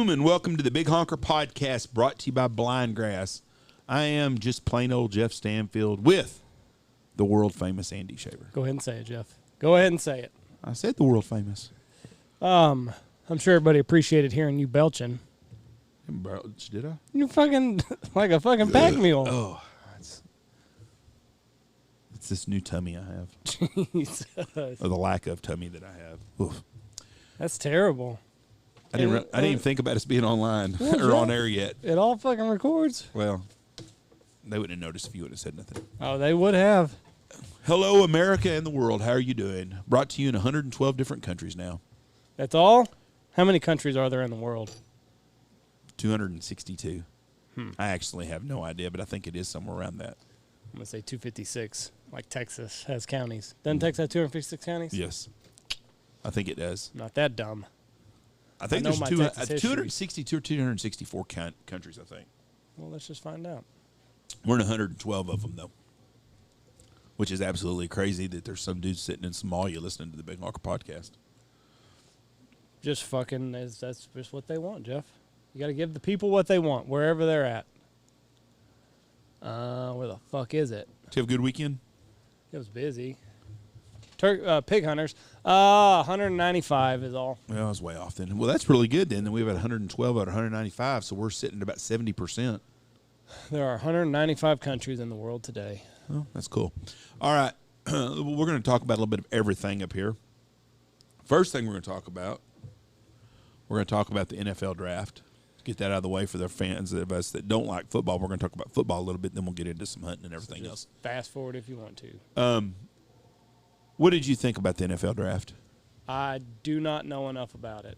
Boom, and welcome to the Big Honker Podcast, brought to you by Blindgrass. I am just plain old Jeff Stanfield with the world-famous Andy Shaver. Go ahead and say it, Jeff. Go ahead and say it. I said the world-famous. I'm sure everybody appreciated hearing you belching. Did I? You fucking, like a fucking pack mule. Oh, it's this new tummy I have. Jesus. Or the lack of tummy that I have. Oof. That's terrible. I didn't even think about us being online or on air yet. It all fucking records. Well, they wouldn't have noticed if you would have said nothing. Oh, they would have. Hello, America and the world. How are you doing? Brought to you in 112 different countries now. That's all? How many countries are there in the world? 262. I actually have no idea, but I think it is somewhere around that. I'm going to say 256, like Texas has counties. Doesn't Texas have 256 counties? Yes. I think it does. Not that dumb. I think know there's my 262 or 264 countries, I think. Well, let's just find out. We're in 112 of them, though, which is absolutely crazy that there's some dude sitting in Somalia listening to the Big Honker Podcast. Just fucking, that's just what they want, Jeff. You got to give the people what they want, wherever they're at. Where the fuck is it? Did you have a good weekend? It was busy. Pig hunters. 195 is all. Well, I was way off then. Well, that's really good then. Then we have 112 out of 195, so we're sitting at about 70%. There are 195 countries in the world today. Oh, that's cool. All right. We're going to talk about a little bit of everything up here. First thing we're going to talk about the NFL draft. Get that out of the way for the fans of us that don't like football. We're going to talk about football a little bit, then we'll get into some hunting and everything else. Fast forward if you want to. What did you think about the NFL draft? I do not know enough about it.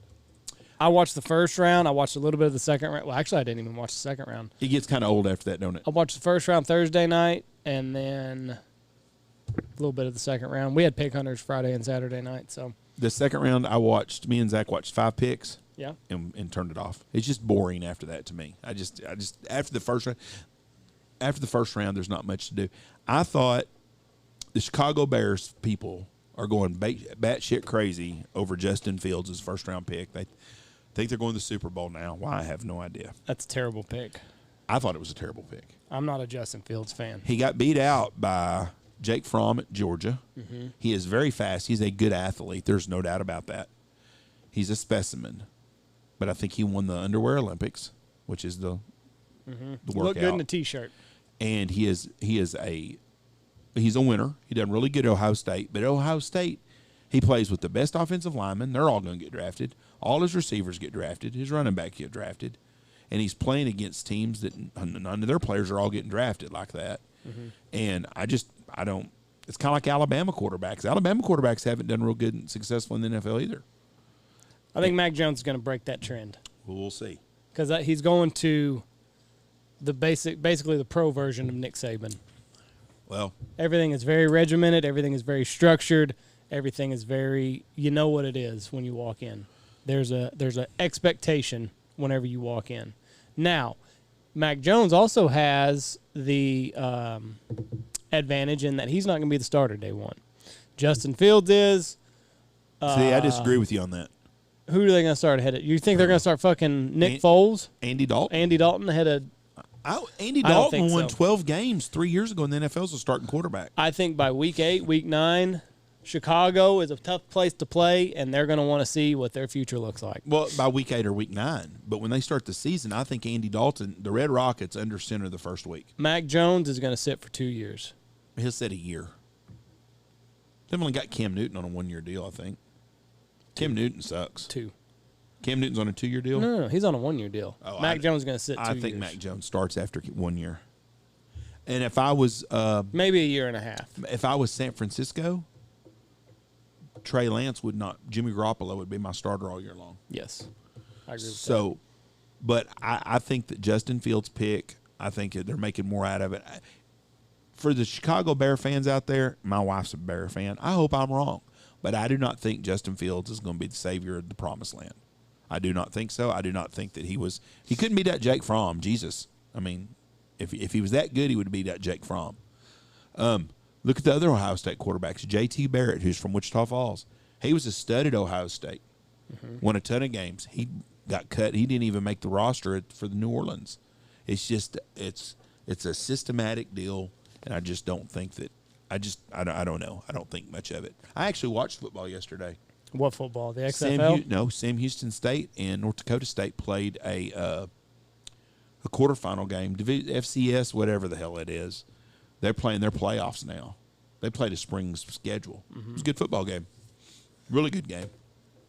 I watched the first round. I watched a little bit of the second round. Well, actually, I didn't even watch the second round. It gets kind of old after that, don't it? I watched the first round Thursday night, and then a little bit of the second round. We had pig hunters Friday and Saturday night, so. The second round, me and Zach watched 5 picks. Yeah. And turned it off. It's just boring after that to me. I just after the first round, there's not much to do. I thought the Chicago Bears people are going batshit crazy over Justin Fields' first round pick. They think they're going to the Super Bowl now. Why? I have no idea. That's a terrible pick. I thought it was a terrible pick. I'm not a Justin Fields fan. He got beat out by Jake Fromm at Georgia. Mm-hmm. He is very fast. He's a good athlete. There's no doubt about that. He's a specimen. But I think he won the Underwear Olympics, which is the workout. Look good in a T-shirt. And he's a winner. He done really good at Ohio State. But at Ohio State, he plays with the best offensive linemen. They're all going to get drafted. All his receivers get drafted. His running back get drafted. And he's playing against teams that none of their players are all getting drafted like that. Mm-hmm. And I don't – it's kind of like Alabama quarterbacks. Alabama quarterbacks haven't done real good and successful in the NFL either. I think Mac Jones is going to break that trend. Well, we'll see. Because he's going to basically the pro version of Nick Saban. Well, everything is very regimented. Everything is very structured. Everything is very, you know what it is when you walk in. There's a expectation whenever you walk in. Now, Mac Jones also has the advantage in that he's not going to be the starter day one. Justin Fields is. See, I disagree with you on that. Who are they going to start ahead of? You think they're going to start fucking Nick Foles? Andy Dalton. Andy Dalton ahead of... Andy Dalton won 12 games 3 years ago in the NFL as a starting quarterback. I think by week 8, week 9, Chicago is a tough place to play, and they're going to want to see what their future looks like. Well, by week 8 or week 9. But when they start the season, I think Andy Dalton, the Red Rockets, under center the first week. Mac Jones is going to sit for 2 years. He'll sit a year. They've only got Cam Newton on a 1-year deal, I think. Cam Newton sucks. 2. Cam Newton's on a 2-year deal? No, he's on a 1-year deal. Oh, Mac Jones is going to sit 2 years. I think Mac Jones starts after 1 year. And if I was... maybe a year and a half. If I was San Francisco, Trey Lance Jimmy Garoppolo would be my starter all year long. Yes. I agree with that. But I think that Justin Fields' pick, I think they're making more out of it. For the Chicago Bear fans out there, my wife's a Bear fan. I hope I'm wrong. But I do not think Justin Fields is going to be the savior of the promised land. I do not think so. I do not think that he couldn't be that Jake Fromm. Jesus. I mean, if he was that good, he would be that Jake Fromm. Look at the other Ohio State quarterbacks. J.T. Barrett, who's from Wichita Falls. He was a stud at Ohio State. Mm-hmm. Won a ton of games. He got cut. He didn't even make the roster for the New Orleans. It's just it's a systematic deal, and I just don't think that. I don't know. I don't think much of it. I actually watched football yesterday. What football? The XFL? Sam Houston State and North Dakota State played a quarterfinal game, FCS, whatever the hell it is. They're playing their playoffs now. They played a spring schedule. It was a good football game. Really good game.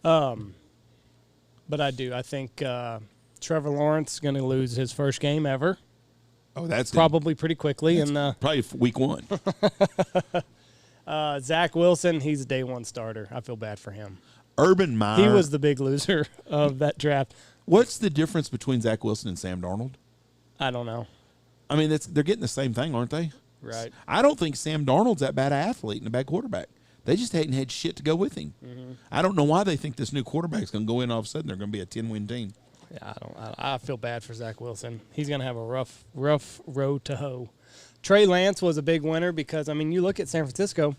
But I think Trevor Lawrence is going to lose his first game ever. Oh, that's probably pretty quickly. And probably week 1. Zach Wilson, he's a day one starter. I feel bad for him. Urban Meyer. He was the big loser of that draft. What's the difference between Zach Wilson and Sam Darnold? I don't know. I mean, they're getting the same thing, aren't they? Right. I don't think Sam Darnold's that bad an athlete and a bad quarterback. They just hadn't had shit to go with him. I don't know why they think this new quarterback's going to go in all of a sudden. They're going to be a 10-win team. Yeah, I feel bad for Zach Wilson. He's going to have a rough road to hoe. Trey Lance was a big winner because, I mean, you look at San Francisco.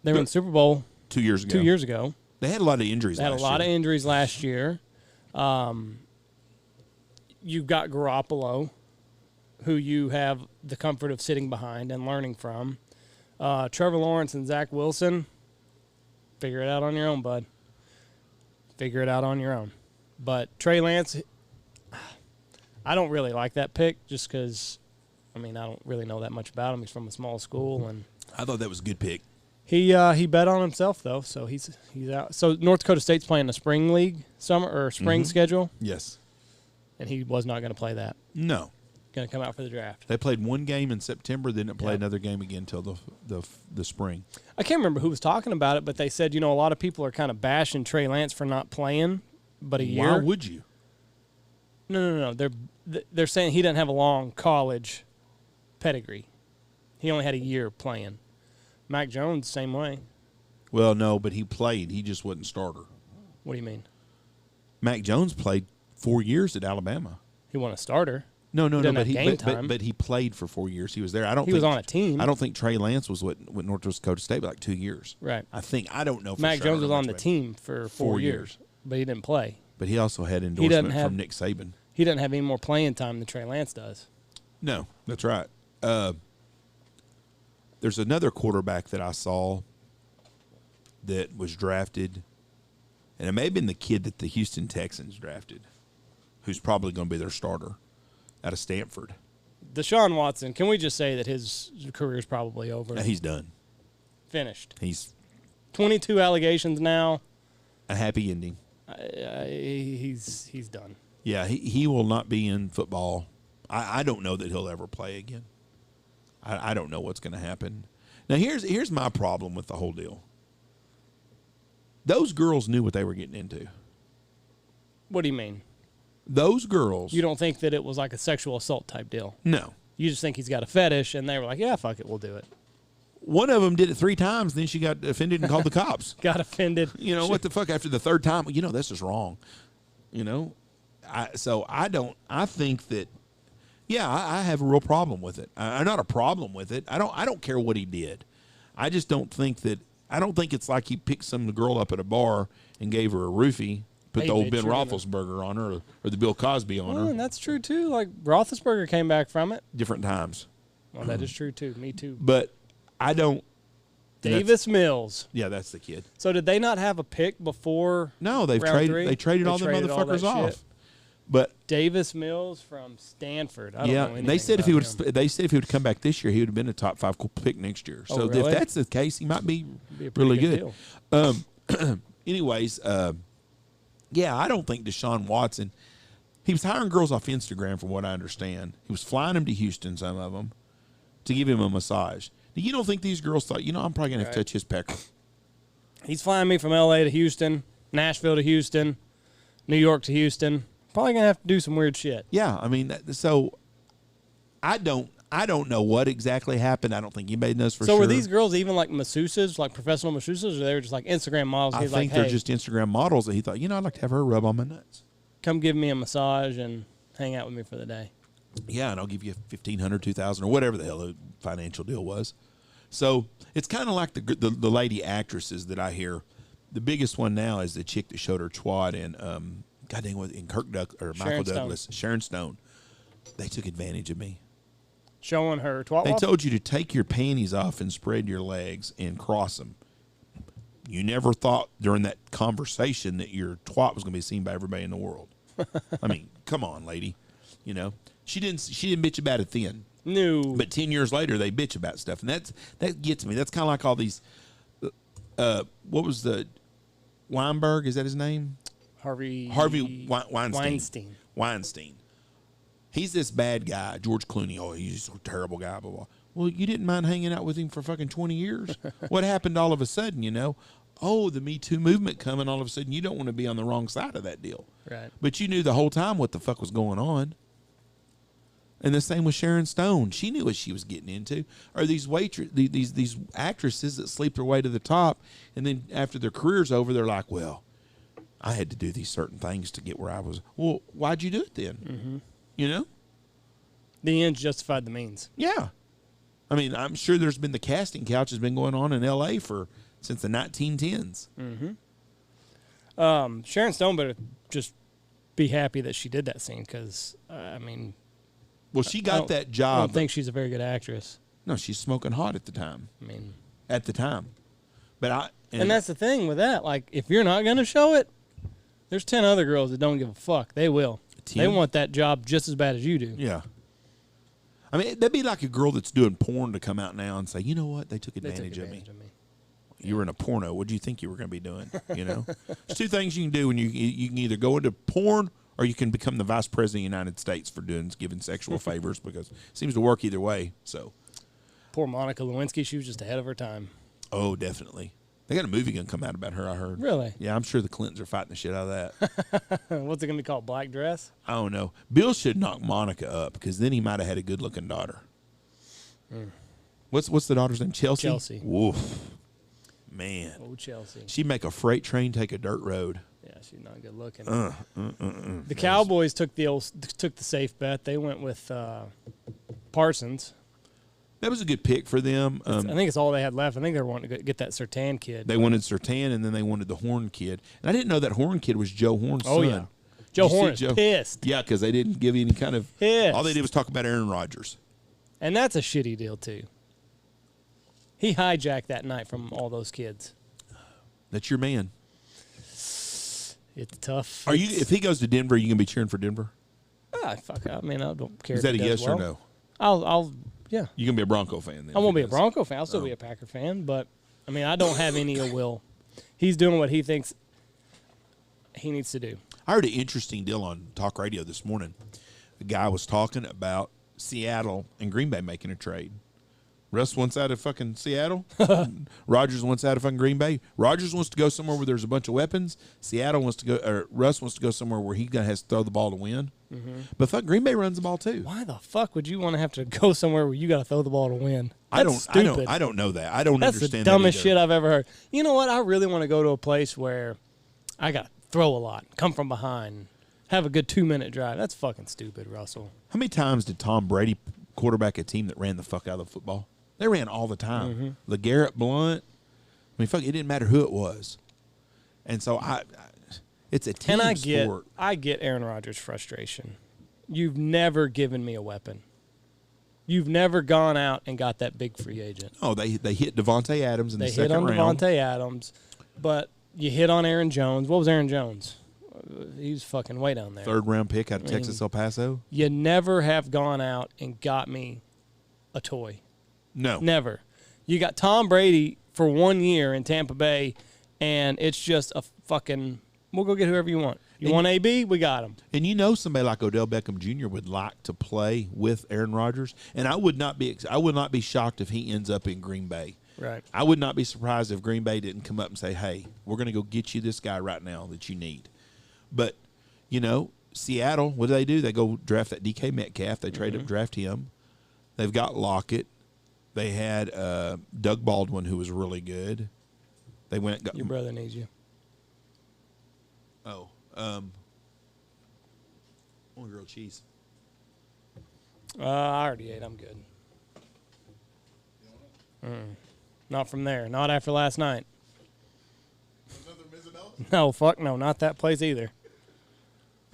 They were in the Super Bowl 2 years ago. They had a lot of injuries They had a lot of injuries last year. You've got Garoppolo, who you have the comfort of sitting behind and learning from. Trevor Lawrence and Zach Wilson, figure it out on your own, bud. Figure it out on your own. But Trey Lance, I don't really like that pick just because, I mean, I don't really know that much about him. He's from a small school. And I thought that was a good pick. He bet on himself, though, so he's out. So North Dakota State's playing the spring league spring schedule? Yes. And he was not going to play that. No. Going to come out for the draft. They played one game in September, then it played another game again until the spring. I can't remember who was talking about it, but they said, a lot of people are kind of bashing Trey Lance for not playing but a year. Why would you? No. They're saying he doesn't have a long college pedigree. He only had a year playing. Mac Jones, same way. Well, no, but he played. He just wasn't starter. What do you mean? Mac Jones played 4 years at Alabama. He wasn't a starter. No, but he played for 4 years. He was there. He was on a team. I don't think Trey Lance was with North Dakota State for like 2 years. Right. I don't know for Mac sure. Jones was on the team for 4 years, but he didn't play. But he also had endorsement from Nick Saban. He doesn't have any more playing time than Trey Lance does. No, that's right. There's another quarterback that I saw that was drafted, and it may have been the kid that the Houston Texans drafted, who's probably going to be their starter out of Stanford. Deshaun Watson, can we just say that his career is probably over? He's done. Finished. He's 22 allegations now. A happy ending. He's done. Yeah, he will not be in football. I don't know that he'll ever play again. I don't know what's going to happen. Now, here's my problem with the whole deal. Those girls knew what they were getting into. What do you mean? Those girls. You don't think that it was like a sexual assault type deal? No. You just think he's got a fetish, and they were like, yeah, fuck it, we'll do it. One of them did it 3 times, then she got offended and called the cops. Got offended. What the fuck? After the 3rd time, this is wrong. I think that, I have a real problem with it. Not a problem with it. I don't care what he did. I just don't think that. I don't think it's like he picked some girl up at a bar and gave her a roofie, put the old Ben Roethlisberger on her or the Bill Cosby on her. And that's true too. Like Roethlisberger came back from it. Different times. Well, that is true too. Me too. But I don't. Davis Mills. Yeah, that's the kid. So did they not have a pick before? No, they traded all the motherfuckers off. Shit. But Davis Mills from Stanford. I don't know anything they said if he would. him. They said if he would come back this year, he would have been a top 5 pick next year. So really? if that's the case, he might be really good. Anyways, I don't think Deshaun Watson. He was hiring girls off Instagram, from what I understand. He was flying them to Houston, some of them, to give him a massage. Now, you don't think these girls thought, I'm probably gonna have to touch his pecker? He's flying me from L.A. to Houston, Nashville to Houston, New York to Houston. Probably gonna have to do some weird shit. Yeah, I mean, so I don't know what exactly happened. I don't think anybody knows for sure. So were these girls even like masseuses, like professional masseuses, or they were just like Instagram models? I think they're just Instagram models that he thought, I'd like to have her rub on my nuts. Come give me a massage and hang out with me for the day. Yeah, and I'll give you $1,500, $2,000, or whatever the hell the financial deal was. So it's kind of like the lady actresses that I hear. The biggest one now is the chick that showed her twat in God dang, in Michael Sharon Stone. Douglas, Sharon Stone, they took advantage of me. Showing her twat. They told you to take your panties off and spread your legs and cross them. You never thought during that conversation that your twat was going to be seen by everybody in the world. I mean, come on, lady. You know, she didn't bitch about it then. No. But 10 years later, they bitch about stuff, and that gets me. That's kind of like all these. What was the Weinberg? Is that his name? Harvey Weinstein. Weinstein. He's this bad guy, George Clooney. Oh, he's a terrible guy. Blah, blah. Well, you didn't mind hanging out with him for fucking 20 years. What happened all of a sudden? You know, the Me Too movement coming. All of a sudden, you don't want to be on the wrong side of that deal. Right. But you knew the whole time what the fuck was going on. And the same with Sharon Stone. She knew what she was getting into. Or these these actresses that sleep their way to the top, and then after their career's over, they're like, well, I had to do these certain things to get where I was. Well, why'd you do it then? Mm-hmm. You know? The ends justified the means. Yeah. I mean, I'm sure there's been the casting couch has been going on in L.A. since the 1910s. Mm-hmm. Sharon Stone better just be happy that she did that scene because, I mean... Well, she got that job. I don't think she's a very good actress. No, she's smoking hot at the time. I mean... At the time. But and that's the thing with that. Like, if you're not going to show it, there's 10 other girls that don't give a fuck. They will. 10? They want that job just as bad as you do. Yeah. I mean, that'd be like a girl that's doing porn to come out now and say, you know what? They took advantage of me. You were in a porno. What do you think you were going to be doing? You know? There's two things you can do when you can either go into porn or you can become the vice president of the United States for giving sexual favors because it seems to work either way. So, poor Monica Lewinsky. She was just ahead of her time. Oh, definitely. They got a movie going to come out about her, I heard. Really? Yeah, I'm sure the Clintons are fighting the shit out of that. What's it going to be called? Black Dress? I don't know. Bill should knock Monica up because then he might have had a good-looking daughter. Mm. What's the daughter's name? Chelsea? Chelsea. Woof. Man. Oh, Chelsea. She'd make a freight train take a dirt road. Yeah, she's not good looking. The Cowboys took the safe bet. They went with Parsons. That was a good pick for them. I think it's all they had left. I think they were wanting to get that Surtain kid. They wanted Surtain, and then they wanted the Horn kid. And I didn't know that Horn kid was Joe Horn's son. Oh, yeah. Joe Horn is pissed. Yeah, because they didn't give any kind of... Pissed. All they did was talk about Aaron Rodgers. And that's a shitty deal, too. He hijacked that night from all those kids. That's your man. It's tough. If he goes to Denver, are you going to be cheering for Denver? Fuck. I mean, I don't care. Is that a yes or no? Yeah. You're going to be a Bronco fan then? I won't be a Bronco fan. I'll still be a Packer fan. But, I mean, I don't have any ill will. He's doing what he thinks he needs to do. I heard an interesting deal on talk radio this morning. A guy was talking about Seattle and Green Bay making a trade. Russ wants out of fucking Seattle. Rodgers wants out of fucking Green Bay. Rodgers wants to go somewhere where there's a bunch of weapons. Russ wants to go somewhere where he has to throw the ball to win. Mm-hmm. But fuck, Green Bay runs the ball too. Why the fuck would you want to have to go somewhere where you got to throw the ball to win? That's stupid. I don't know that. I don't That's understand the dumbest that shit I've ever heard. You know what? I really want to go to a place where I got to throw a lot, come from behind, have a good 2-minute drive. That's fucking stupid, Russell. How many times did Tom Brady quarterback a team that ran the fuck out of the football? They ran all the time. Mm-hmm. LeGarrette Blount. I mean, fuck, it didn't matter who it was. And so it's a team sport. I get Aaron Rodgers' frustration. You've never given me a weapon. You've never gone out and got that big free agent. Oh, they hit Devontae Adams in the second round. They hit on Devontae Adams, but you hit on Aaron Jones. What was Aaron Jones? He was fucking way down there. 3rd round pick out of Texas El Paso. You never have gone out and got me a toy. No. Never. You got Tom Brady for 1 year in Tampa Bay, and it's just a fucking, we'll go get whoever you want. You want AB? We got him. And you know somebody like Odell Beckham Jr. would like to play with Aaron Rodgers, and I would not be shocked if he ends up in Green Bay. Right. I would not be surprised if Green Bay didn't come up and say, hey, we're going to go get you this guy right now that you need. But, you know, Seattle, what do? They go draft that DK Metcalf. They trade up, draft him. They've got Lockett. They had Doug Baldwin, who was really good. They went and got... Your brother needs you. Oh. I want grilled cheese. I already ate. I'm good. Not from there. Not after last night. No, fuck no. Not that place either.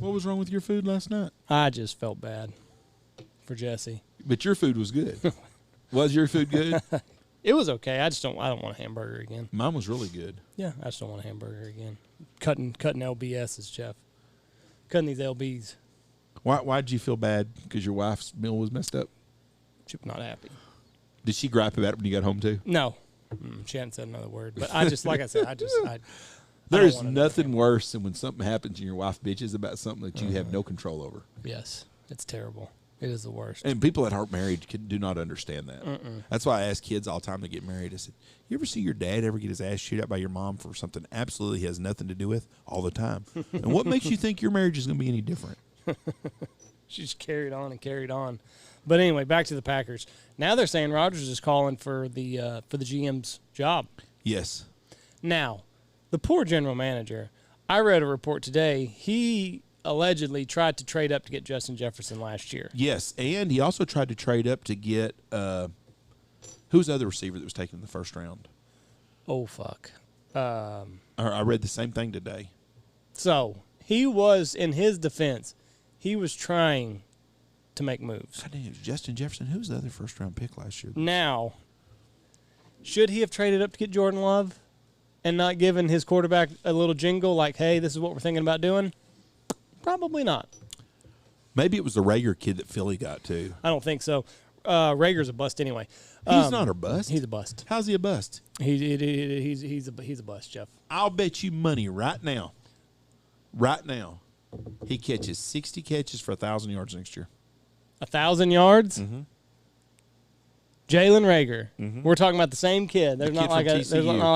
What was wrong with your food last night? I just felt bad for Jesse. But your food was good. Was your food good? It was okay. I don't want a hamburger again. Mine was really good. Yeah, I just don't want a hamburger again. Cutting LBSs, Jeff. Cutting these LBs. Why'd you feel bad? Because your wife's meal was messed up? She was not happy. Did she gripe about it when you got home too? No. She hadn't said another word. But I just, like I said, There's nothing worse than when something happens and your wife bitches about something that you have no control over. Yes, it's terrible. It is the worst. And people that aren't married do not understand that. That's why I ask kids all the time to get married. I said, you ever see your dad ever get his ass chewed out by your mom for something absolutely he has nothing to do with? All the time. And what makes you think your marriage is going to be any different? She just carried on and carried on. But anyway, back to the Packers. Now they're saying Rodgers is calling for the GM's job. Yes. Now, the poor general manager, I read a report today, he allegedly tried to trade up to get Justin Jefferson last year. Yes, and he also tried to trade up to get who's the other receiver that was taken in the first round? Oh, fuck. I read the same thing today. So, he was, in his defense, he was trying to make moves. God damn, it was Justin Jefferson. Who was the other first-round pick last year? Now, should he have traded up to get Jordan Love and not given his quarterback a little jingle like, hey, this is what we're thinking about doing? Probably not. Maybe it was the Rager kid that Philly got, too. I don't think so. Rager's a bust anyway. He's not a bust. He's a bust. How's he a bust? He's a bust, Jeff. I'll bet you money right now, he catches 60 catches for 1,000 yards next year. 1,000 yards? Mm-hmm. Jalen Rager. Mm-hmm. We're talking about the same kid. There's not like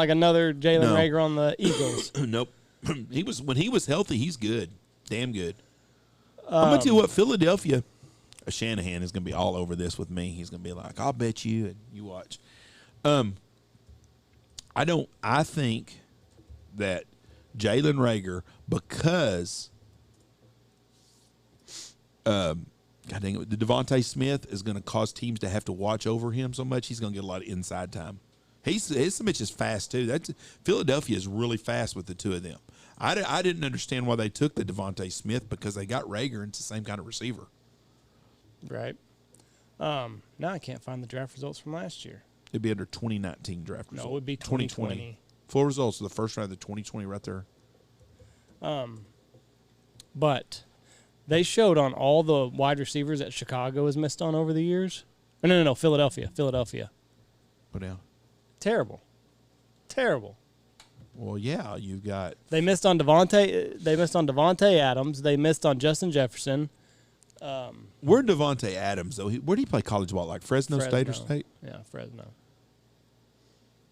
another Jalen Rager on the Eagles. Nope. When he was healthy, he's good. Damn good. I'm going to tell you what, Philadelphia, Shanahan is going to be all over this with me. He's going to be like, I'll bet you, and you watch. I think that Jalen Rager, because God dang it, the Devontae Smith is going to cause teams to have to watch over him so much, he's going to get a lot of inside time. His bitch is fast, too. Philadelphia is really fast with the two of them. I didn't understand why they took the Devontae Smith because they got Rager and it's the same kind of receiver. Right. Now I can't find the draft results from last year. It'd be under 2019 draft results. No, it would be 2020. Full results of the first round of the 2020 right there. But they showed on all the wide receivers that Chicago has missed on over the years. No, Philadelphia. What now? Terrible. Well, yeah, you've got. They missed on Devontae. They missed on Devontae Adams. They missed on Justin Jefferson. Where'd Devontae Adams though? Where did he play college ball? Like Fresno State or State? Yeah, Fresno.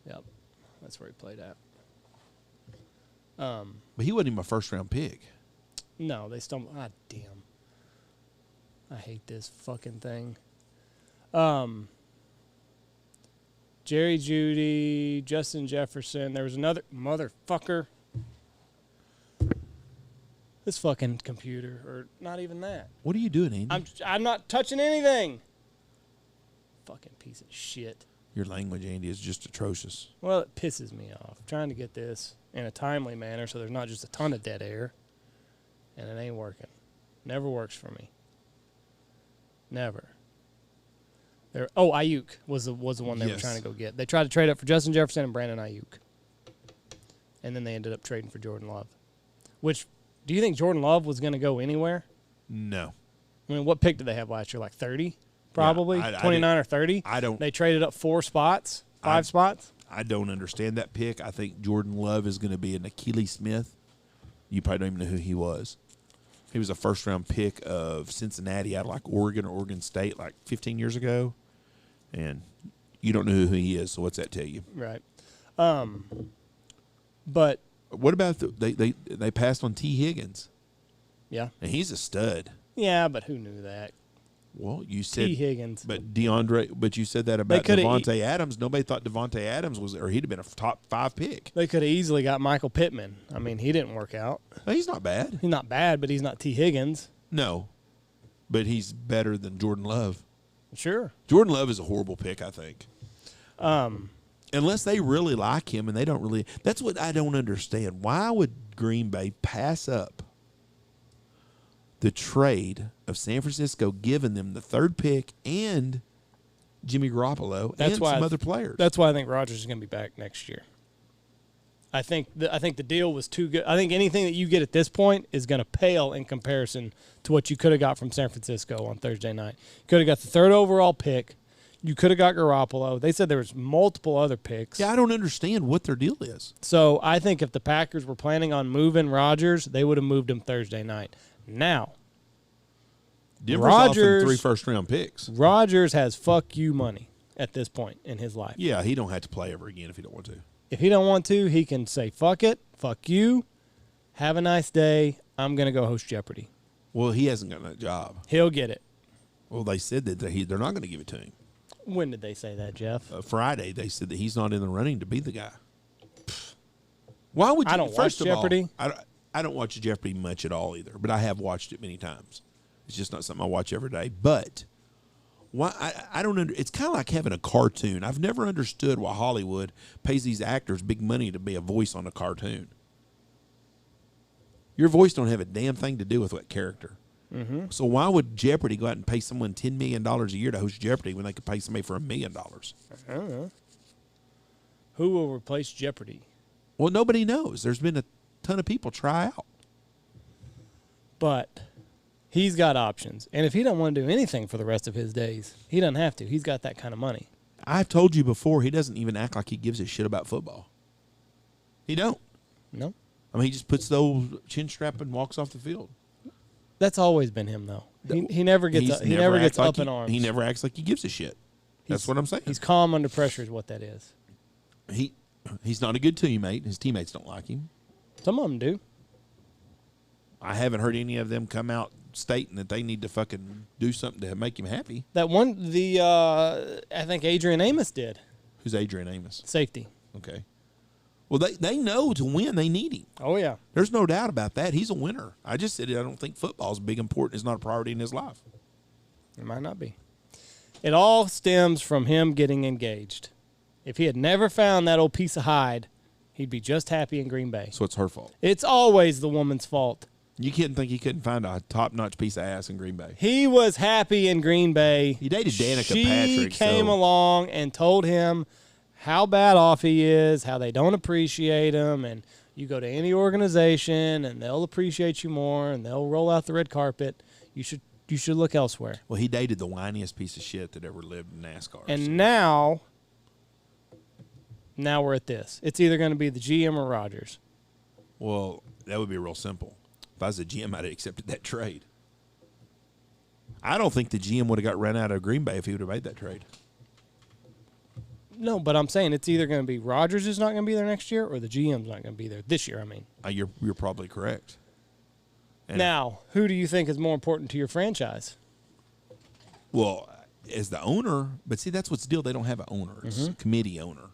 Yep, that's where he played at. But he wasn't even a first-round pick. No, they stumbled. Ah, damn. I hate this fucking thing. Jerry Jeudy, Justin Jefferson. There was another motherfucker. This fucking computer, or not even that. What are you doing, Andy? I'm not touching anything. Fucking piece of shit. Your language, Andy, is just atrocious. Well, it pisses me off. I'm trying to get this in a timely manner so there's not just a ton of dead air. And it ain't working. Never works for me. Never. Ayuk was the one they were trying to go get. They tried to trade up for Justin Jefferson and Brandon Ayuk. And then they ended up trading for Jordan Love. Which, do you think Jordan Love was going to go anywhere? No. I mean, what pick did they have last year? Like 30? Probably? Yeah, 29 or 30? I don't. They traded up 4 spots? 5 spots? I don't understand that pick. I think Jordan Love is going to be an Achilles Smith. You probably don't even know who he was. He was a first-round pick of Cincinnati out of like Oregon or Oregon State like 15 years ago. And you don't know who he is, so what's that tell you? Right. But what about they passed on T. Higgins? Yeah. And he's a stud. Yeah, but who knew that? Well, you said T. Higgins. But you said that about Devontae Adams. Nobody thought Devontae Adams he'd have been a top 5 pick. They could have easily got Michael Pittman. I mean, he didn't work out. Well, he's not bad. He's not bad, but he's not T. Higgins. No. But he's better than Jordan Love. Sure. Jordan Love is a horrible pick, I think. Unless they really like him and they don't really. That's what I don't understand. Why would Green Bay pass up the trade of San Francisco giving them the third pick and Jimmy Garoppolo and some other players. That's why I think Rodgers is going to be back next year. I think the deal was too good. I think anything that you get at this point is going to pale in comparison to what you could have got from San Francisco on Thursday night. You could have got the third overall pick. You could have got Garoppolo. They said there was multiple other picks. Yeah, I don't understand what their deal is. So I think if the Packers were planning on moving Rodgers, they would have moved him Thursday night. Now, Denver's offering 3 first-round picks. Rodgers has fuck you money at this point in his life. Yeah, he don't have to play ever again if he don't want to. If he don't want to, he can say, fuck it, fuck you, have a nice day, I'm going to go host Jeopardy. Well, he hasn't got that job. He'll get it. Well, they said that they're not going to give it to him. When did they say that, Jeff? Friday, they said that he's not in the running to be the guy. Why would you? I don't watch Jeopardy. I don't watch Jeopardy much at all either, but I have watched it many times. It's just not something I watch every day. But why? I don't. It's kind of like having a cartoon. I've never understood why Hollywood pays these actors big money to be a voice on a cartoon. Your voice don't have a damn thing to do with what character. Mm-hmm. So why would Jeopardy go out and pay someone $10 million a year to host Jeopardy when they could pay somebody for $1 million? I don't know. Who will replace Jeopardy? Well, nobody knows. There's been a ton of people try out. But he's got options. And if he don't want to do anything for the rest of his days, he doesn't have to. He's got that kind of money. I've told you before, he doesn't even act like he gives a shit about football. He don't. No. I mean, he just puts the old chin strap and walks off the field. That's always been him, though. He never gets up in arms. He never acts like he gives a shit. That's what I'm saying. He's calm under pressure is what that is. He's not a good teammate. His teammates don't like him. Some of them do. I haven't heard any of them come out stating that they need to fucking do something to make him happy. That one, I think Adrian Amos did. Who's Adrian Amos? Safety. Okay. Well, they know to win they need him. Oh, yeah. There's no doubt about that. He's a winner. I just said I don't think football is big important. It's not a priority in his life. It might not be. It all stems from him getting engaged. If he had never found that old piece of hide, he'd be just happy in Green Bay. So it's her fault. It's always the woman's fault. You couldn't think he couldn't find a top-notch piece of ass in Green Bay. He was happy in Green Bay. He dated Danica She Patrick. came along and told him how bad off he is, how they don't appreciate him, and you go to any organization and they'll appreciate you more and they'll roll out the red carpet. You should look elsewhere. Well, he dated the whiniest piece of shit that ever lived in NASCAR. And now we're at this. It's either going to be the GM or Rodgers. Well, that would be real simple. If I was the GM, I'd have accepted that trade. I don't think the GM would have got run out of Green Bay if he would have made that trade. No, but I'm saying it's either going to be Rodgers is not going to be there next year or the GM's not going to be there this year, I mean. You're probably correct. And now, who do you think is more important to your franchise? Well, as the owner, but see, that's what's the deal. They don't have an owner. It's a committee owner.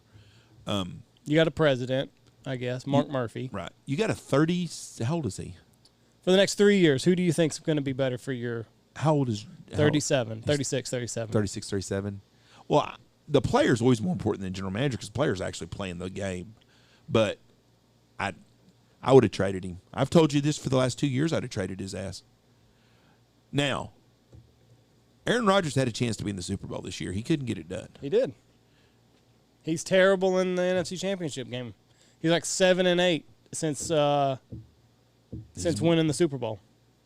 You got a president, I guess, Mark Murphy. Right. You got a 30, how old is he? For the next 3 years, who do you think is going to be better for your How old is 37, 36, 37? 36, 37. Well, the player's always more important than general manager because the player's actually playing the game. But I would have traded him. I've told you this for the last 2 years. I'd have traded his ass. Now, Aaron Rodgers had a chance to be in the Super Bowl this year. He couldn't get it done. He did. He's terrible in the NFC Championship game. He's like 7-8 since winning the Super Bowl.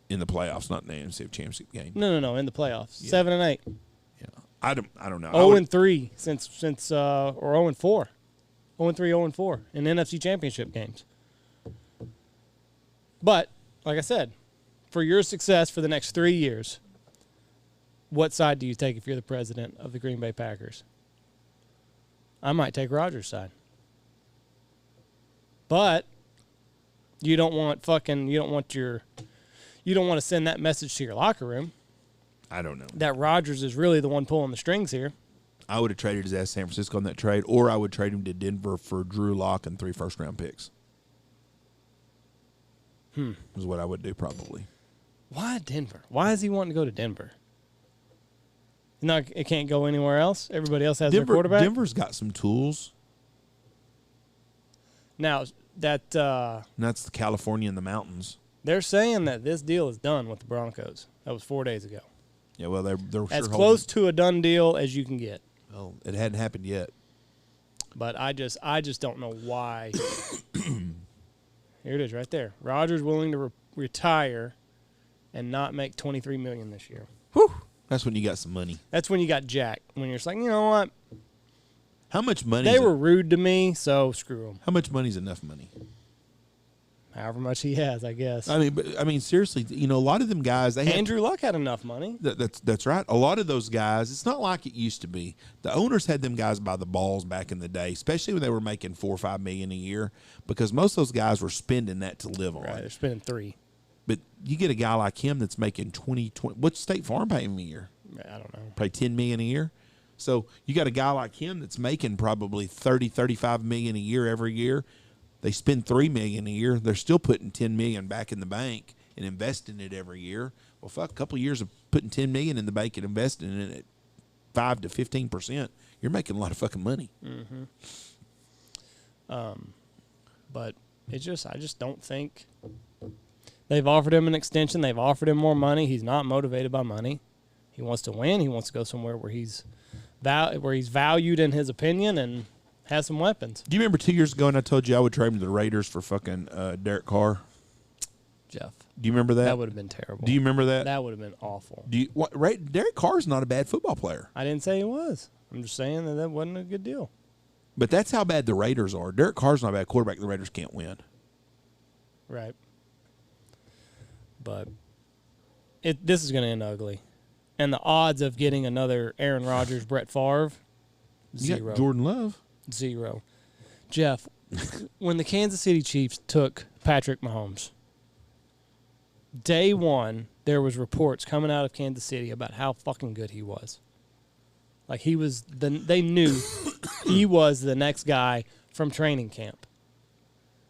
In the playoffs, not in the NFC Championship game. No, in the playoffs. Yeah. 7-8. Yeah, I don't know. 0-3 since or 0-4. 0-3, 0-4 in NFC Championship games. But, like I said, for your success for the next 3 years, what side do you take if you're the president of the Green Bay Packers? I might take Rodgers' side. But you don't want to send that message to your locker room. I don't know. That Rodgers is really the one pulling the strings here. I would have traded his ass to San Francisco on that trade, or I would trade him to Denver for Drew Lock and 3 first-round picks. Is what I would do probably. Why Denver? Why is he wanting to go to Denver? It can't go anywhere else? Everybody else has their quarterback? Denver's got some tools. Now, And that's California and the mountains. They're saying that this deal is done with the Broncos. That was 4 days ago. Yeah, well, they're As sure close to a done deal as you can get. Well, it hadn't happened yet. But I just don't know why. Here it is right there. Rodgers willing to retire and not make $23 million this year. Whew. That's when you got some money. That's when you got Jack. When you're just like, you know what? How much money? They were rude to me, so screw them. How much money is enough money? However much he has, I guess. I mean, seriously, a lot of them guys. Andrew Luck had enough money. That's right. A lot of those guys. It's not like it used to be. The owners had them guys by the balls back in the day, especially when they were making $4 or $5 million a year, because most of those guys were spending that to live on. Right, they're spending $3 million. But you get a guy like him that's making 20. What's State Farm paying him a year? I don't know. Probably $10 million a year. So you got a guy like him that's making probably $35 million a year every year. They spend $3 million a year. They're still putting $10 million back in the bank and investing it every year. Well, fuck, a couple of years of putting $10 million in the bank and investing in it at 5 to 15%, you're making a lot of fucking money. Mm-hmm. But I just don't think they've offered him an extension. They've offered him more money. He's not motivated by money. He wants to win. He wants to go somewhere where he's valued in his opinion and has some weapons. Do you remember 2 years ago when I told you I would trade him to the Raiders for fucking Derek Carr? Jeff. Do you remember that? That would have been terrible. Do you remember that? That would have been awful. Derek Carr's not a bad football player. I didn't say he was. I'm just saying that wasn't a good deal. But that's how bad the Raiders are. Derek Carr's not a bad quarterback. The Raiders can't win. Right. But this is going to end ugly. And the odds of getting another Aaron Rodgers, Brett Favre, You 0. got Jordan Love. 0. Jeff, when the Kansas City Chiefs took Patrick Mahomes, day one, there was reports coming out of Kansas City about how fucking good he was. Like they knew he was the next guy from training camp.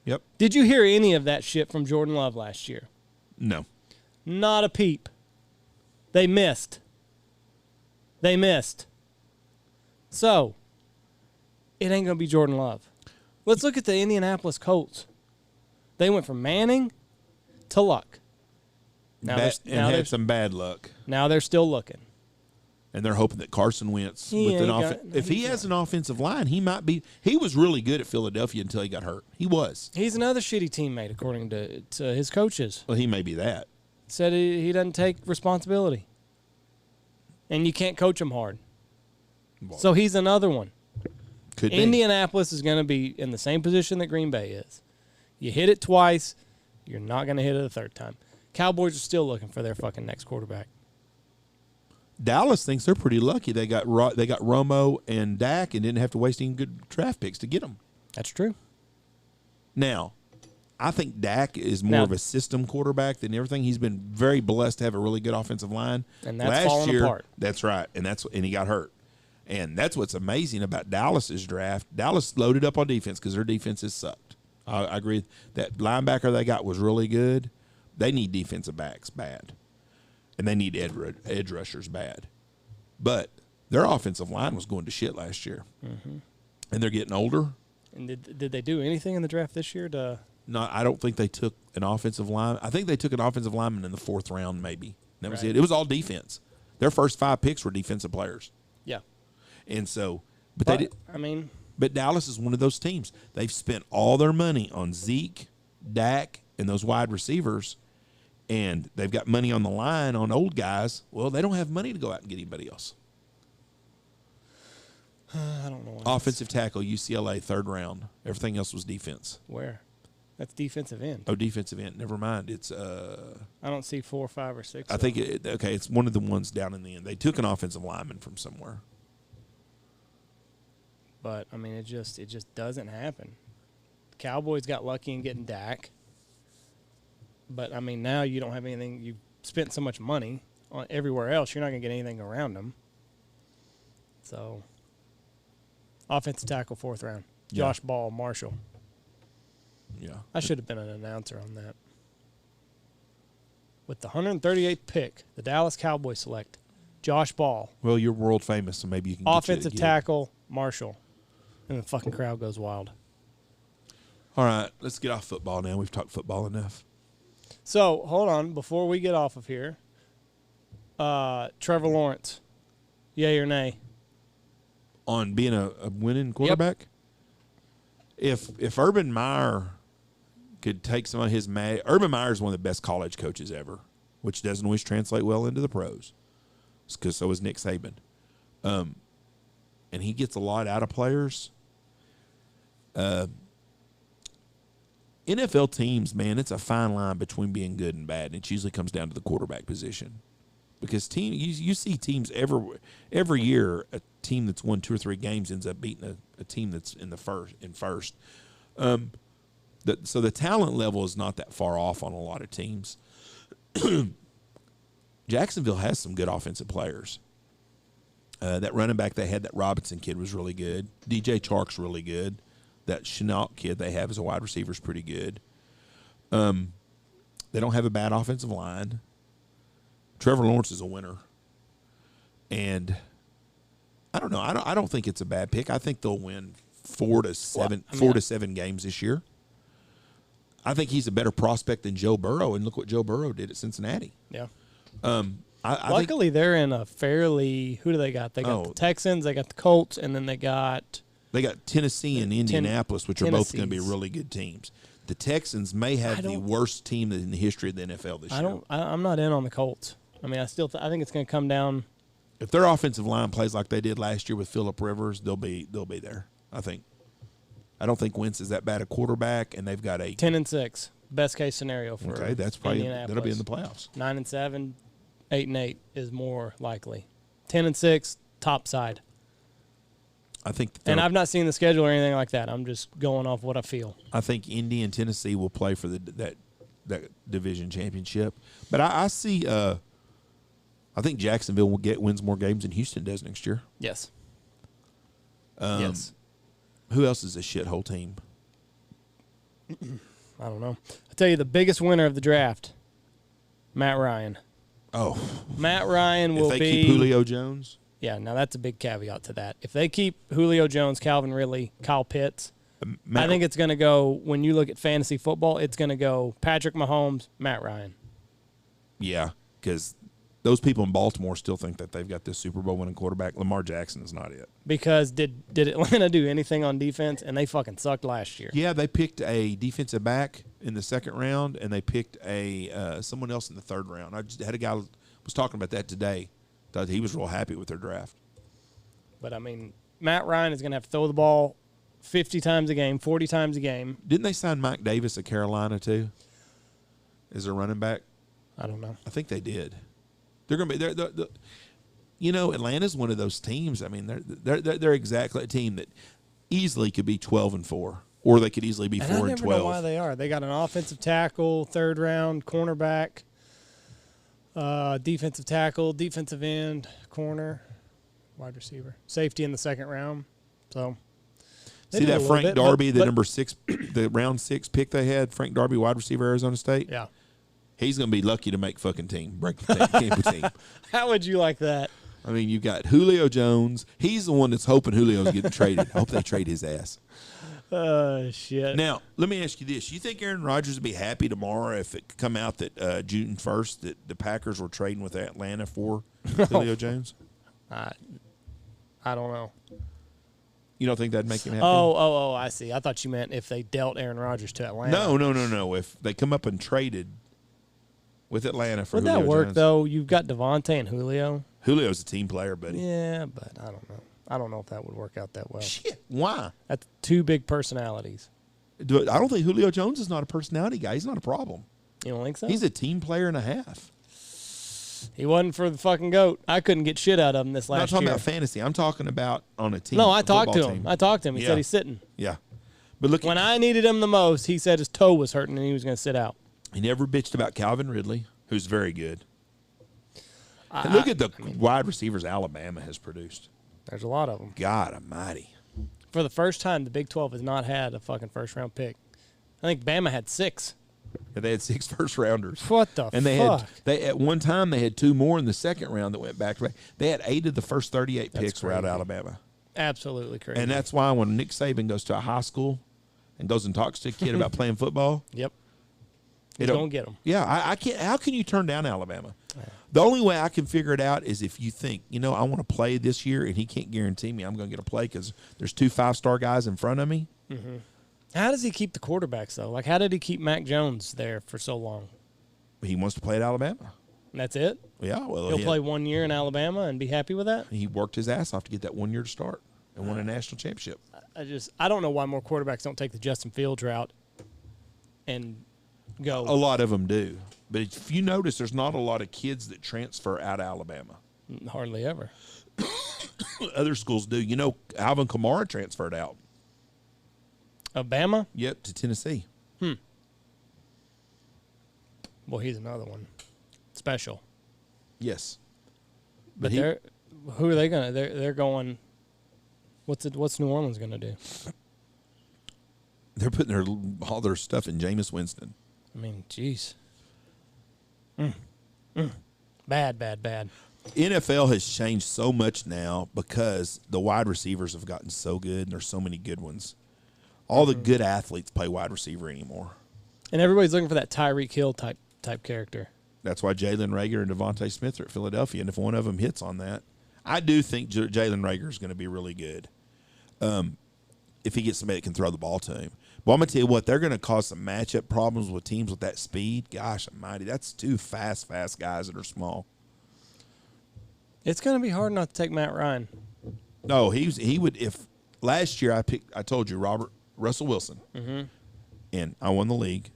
Yep. Did you hear any of that shit from Jordan Love last year? No. Not a peep. They missed. So, it ain't going to be Jordan Love. Let's look at the Indianapolis Colts. They went from Manning to Luck. Had some bad luck. Now they're still looking. And they're hoping that Carson Wentz, if he has an offensive line, he might be. He was really good at Philadelphia until he got hurt. He was. He's another shitty teammate, according to his coaches. Well, he may be that. Said he doesn't take responsibility. And you can't coach him hard. Well, so he's another one. Could be. Indianapolis is going to be in the same position that Green Bay is. You hit it twice, you're not going to hit it a third time. Cowboys are still looking for their fucking next quarterback. Dallas thinks they're pretty lucky. They got Romo and Dak and didn't have to waste any good draft picks to get them. That's true. Now, I think Dak is more of a system quarterback than everything. He's been very blessed to have a really good offensive line. And that's falling apart. That's right. And he got hurt. And that's what's amazing about Dallas's draft. Dallas loaded up on defense because their defense has sucked. I agree. That linebacker they got was really good. They need defensive backs bad. And they need edge rushers bad. But their offensive line was going to shit last year. Mm-hmm. And they're getting older. And did they do anything in the draft this year to... No, I don't think they took an offensive line. I think they took an offensive lineman in the 4th round, maybe. That was it. It was all defense. Their first 5 picks were defensive players. Yeah. And so, but they did. I mean, but Dallas is one of those teams. They've spent all their money on Zeke, Dak, and those wide receivers, and they've got money on the line on old guys. Well, they don't have money to go out and get anybody else. I don't know. Offensive tackle, UCLA, 3rd round. Everything else was defense. Where? That's defensive end. Oh, defensive end. Never mind. It's I don't see 4, 5, or 6. I think it's one of the ones down in the end. They took an offensive lineman from somewhere. But I mean, it just doesn't happen. The Cowboys got lucky in getting Dak. But I mean, now you don't have anything. You spent so much money on everywhere else. You're not going to get anything around them. So, offensive tackle, 4th round. Yeah. Josh Ball, Marshall. Yeah. I should have been an announcer on that. With the 138th pick, the Dallas Cowboys select Josh Ball. Well, you're world famous, so maybe you can offensive tackle, Marshall. And the fucking crowd goes wild. All right, let's get off football now. We've talked football enough. So, hold on. Before we get off of here, Trevor Lawrence, yay or nay? On being a winning quarterback? If Urban Meyer could take some of his Urban Meyer is one of the best college coaches ever, which doesn't always translate well into the pros. Because so is Nick Saban. And he gets a lot out of players. NFL teams, man, it's a fine line between being good and bad, and it usually comes down to the quarterback position. Because you see teams every year, a team that's won 2 or 3 games ends up beating a team that's in first. So the talent level is not that far off on a lot of teams. Jacksonville has some good offensive players. That running back they had, that Robinson kid, was really good. DJ Chark's really good. That Chenault kid they have as a wide receiver is pretty good. They don't have a bad offensive line. Trevor Lawrence is a winner. And I don't know. I don't think it's a bad pick. I think they'll win 4 to 7 games this year. I think he's a better prospect than Joe Burrow, and look what Joe Burrow did at Cincinnati. Yeah. Luckily, they're in a fairly – who do they got? They got the Texans, they got the Colts, and then they got Tennessee and Indianapolis, which are both going to be really good teams. The Texans may have the worst team in the history of the NFL this year. I'm not in on the Colts. I mean, I think it's going to come down. If their offensive line plays like they did last year with Phillip Rivers, they'll be there. I think. I don't think Wentz is that bad a quarterback, and they've got 10-6, best case scenario for that's probably that'll be in the playoffs. 9-7, 8-8 is more likely. 10-6, top side. I think, and I've not seen the schedule or anything like that. I'm just going off what I feel. I think Indy and Tennessee will play for that division championship, but I see. I think Jacksonville wins more games than Houston does next year. Yes. Yes. Who else is a shithole team? I don't know. I'll tell you the biggest winner of the draft, Matt Ryan. Oh. Matt Ryan will if they keep Julio Jones? Yeah, now that's a big caveat to that. If they keep Julio Jones, Calvin Ridley, Kyle Pitts, I think it's going to go, when you look at fantasy football, it's going to go Patrick Mahomes, Matt Ryan. Yeah, because those people in Baltimore still think that they've got this Super Bowl winning quarterback. Lamar Jackson is not it. Because did Atlanta do anything on defense? And they fucking sucked last year. Yeah, they picked a defensive back in the second round, and they picked someone else in the third round. I just had a guy was talking about that today. Thought he was real happy with their draft. But, I mean, Matt Ryan is going to have to throw the ball 50 times a game, 40 times a game. Didn't they sign Mike Davis of Carolina, too, as their running back? I don't know. I think they did. They're going to be Atlanta's one of those teams. I mean, they're exactly a team that easily could be 12-4, or they could easily be 4-12. I never know why they are. They got an offensive tackle, third round, cornerback, defensive tackle, defensive end, corner, wide receiver, safety in the second round. So see that Frank Darby, the number 6, the round 6 pick they had, Frank Darby, wide receiver, Arizona State. Yeah. He's going to be lucky to make fucking break the team. How would you like that? I mean, you've got Julio Jones. He's the one that's hoping Julio's getting traded. I hope they trade his ass. Shit. Now, let me ask you this. You think Aaron Rodgers would be happy tomorrow if it come out that June 1st that the Packers were trading with Atlanta for Julio Jones? I don't know. You don't think that'd make him happy? Oh, I see. I thought you meant if they dealt Aaron Rodgers to Atlanta. No. If they come up and traded with Atlanta for Julio Jones. Would that work, though? You've got Devontae and Julio. Julio's a team player, buddy. Yeah, but I don't know. I don't know if that would work out that well. Shit, why? That's 2 big personalities. I don't think Julio Jones is not a personality guy. He's not a problem. You don't think so? He's a team player and a half. He wasn't for the fucking GOAT. I couldn't get shit out of him this last year. I'm not talking about fantasy. I'm talking about on a team. No, I talked to him. He said he's sitting. Yeah. But look, when I needed him the most, he said his toe was hurting and he was going to sit out. He never bitched about Calvin Ridley, who's very good. Look at the wide receivers Alabama has produced. There's a lot of them. God almighty. For the first time, the Big 12 has not had a fucking first-round pick. I think Bama had 6. Yeah, they had 6 first-rounders. What the fuck? They at one time, they had 2 more in the second round that went back-to-back. They had 8 of the first 38 picks were out of Alabama. Absolutely crazy. And that's why when Nick Saban goes to a high school and goes and talks to a kid about playing football, yep, He's going to get them. Yeah, I can't. How can you turn down Alabama? Yeah. The only way I can figure it out is if you think, I want to play this year, and he can't guarantee me I'm going to get a play because there's 2 5-star guys in front of me. Mm-hmm. How does he keep the quarterbacks, though? Like, how did he keep Mac Jones there for so long? He wants to play at Alabama. And that's it? Yeah. Well, he'll play 1 year in Alabama and be happy with that? He worked his ass off to get that 1 year to start and won a national championship. I don't know why more quarterbacks don't take the Justin Fields route and go. A lot of them do. But if you notice, there's not a lot of kids that transfer out of Alabama. Hardly ever. Other schools do. Alvin Kamara transferred out. Alabama? Yep, to Tennessee. Well, he's another one. Special. Yes. But who are they going to? They're going. What's New Orleans going to do? They're putting all their stuff in Jameis Winston. I mean, jeez. Bad. NFL has changed so much now because the wide receivers have gotten so good, and there's so many good ones. All the good athletes play wide receiver anymore. And everybody's looking for that Tyreek Hill type character. That's why Jalen Reagor and Devontae Smith are at Philadelphia, and if one of them hits on that, I do think Jalen Reagor is going to be really good if he gets somebody that can throw the ball to him. But I'm going to tell you what, they're going to cause some matchup problems with teams with that speed. Gosh almighty, that's 2 fast guys that are small. It's going to be hard not to take Matt Ryan. No, he would. If last year I told you Russell Wilson, and I won the league,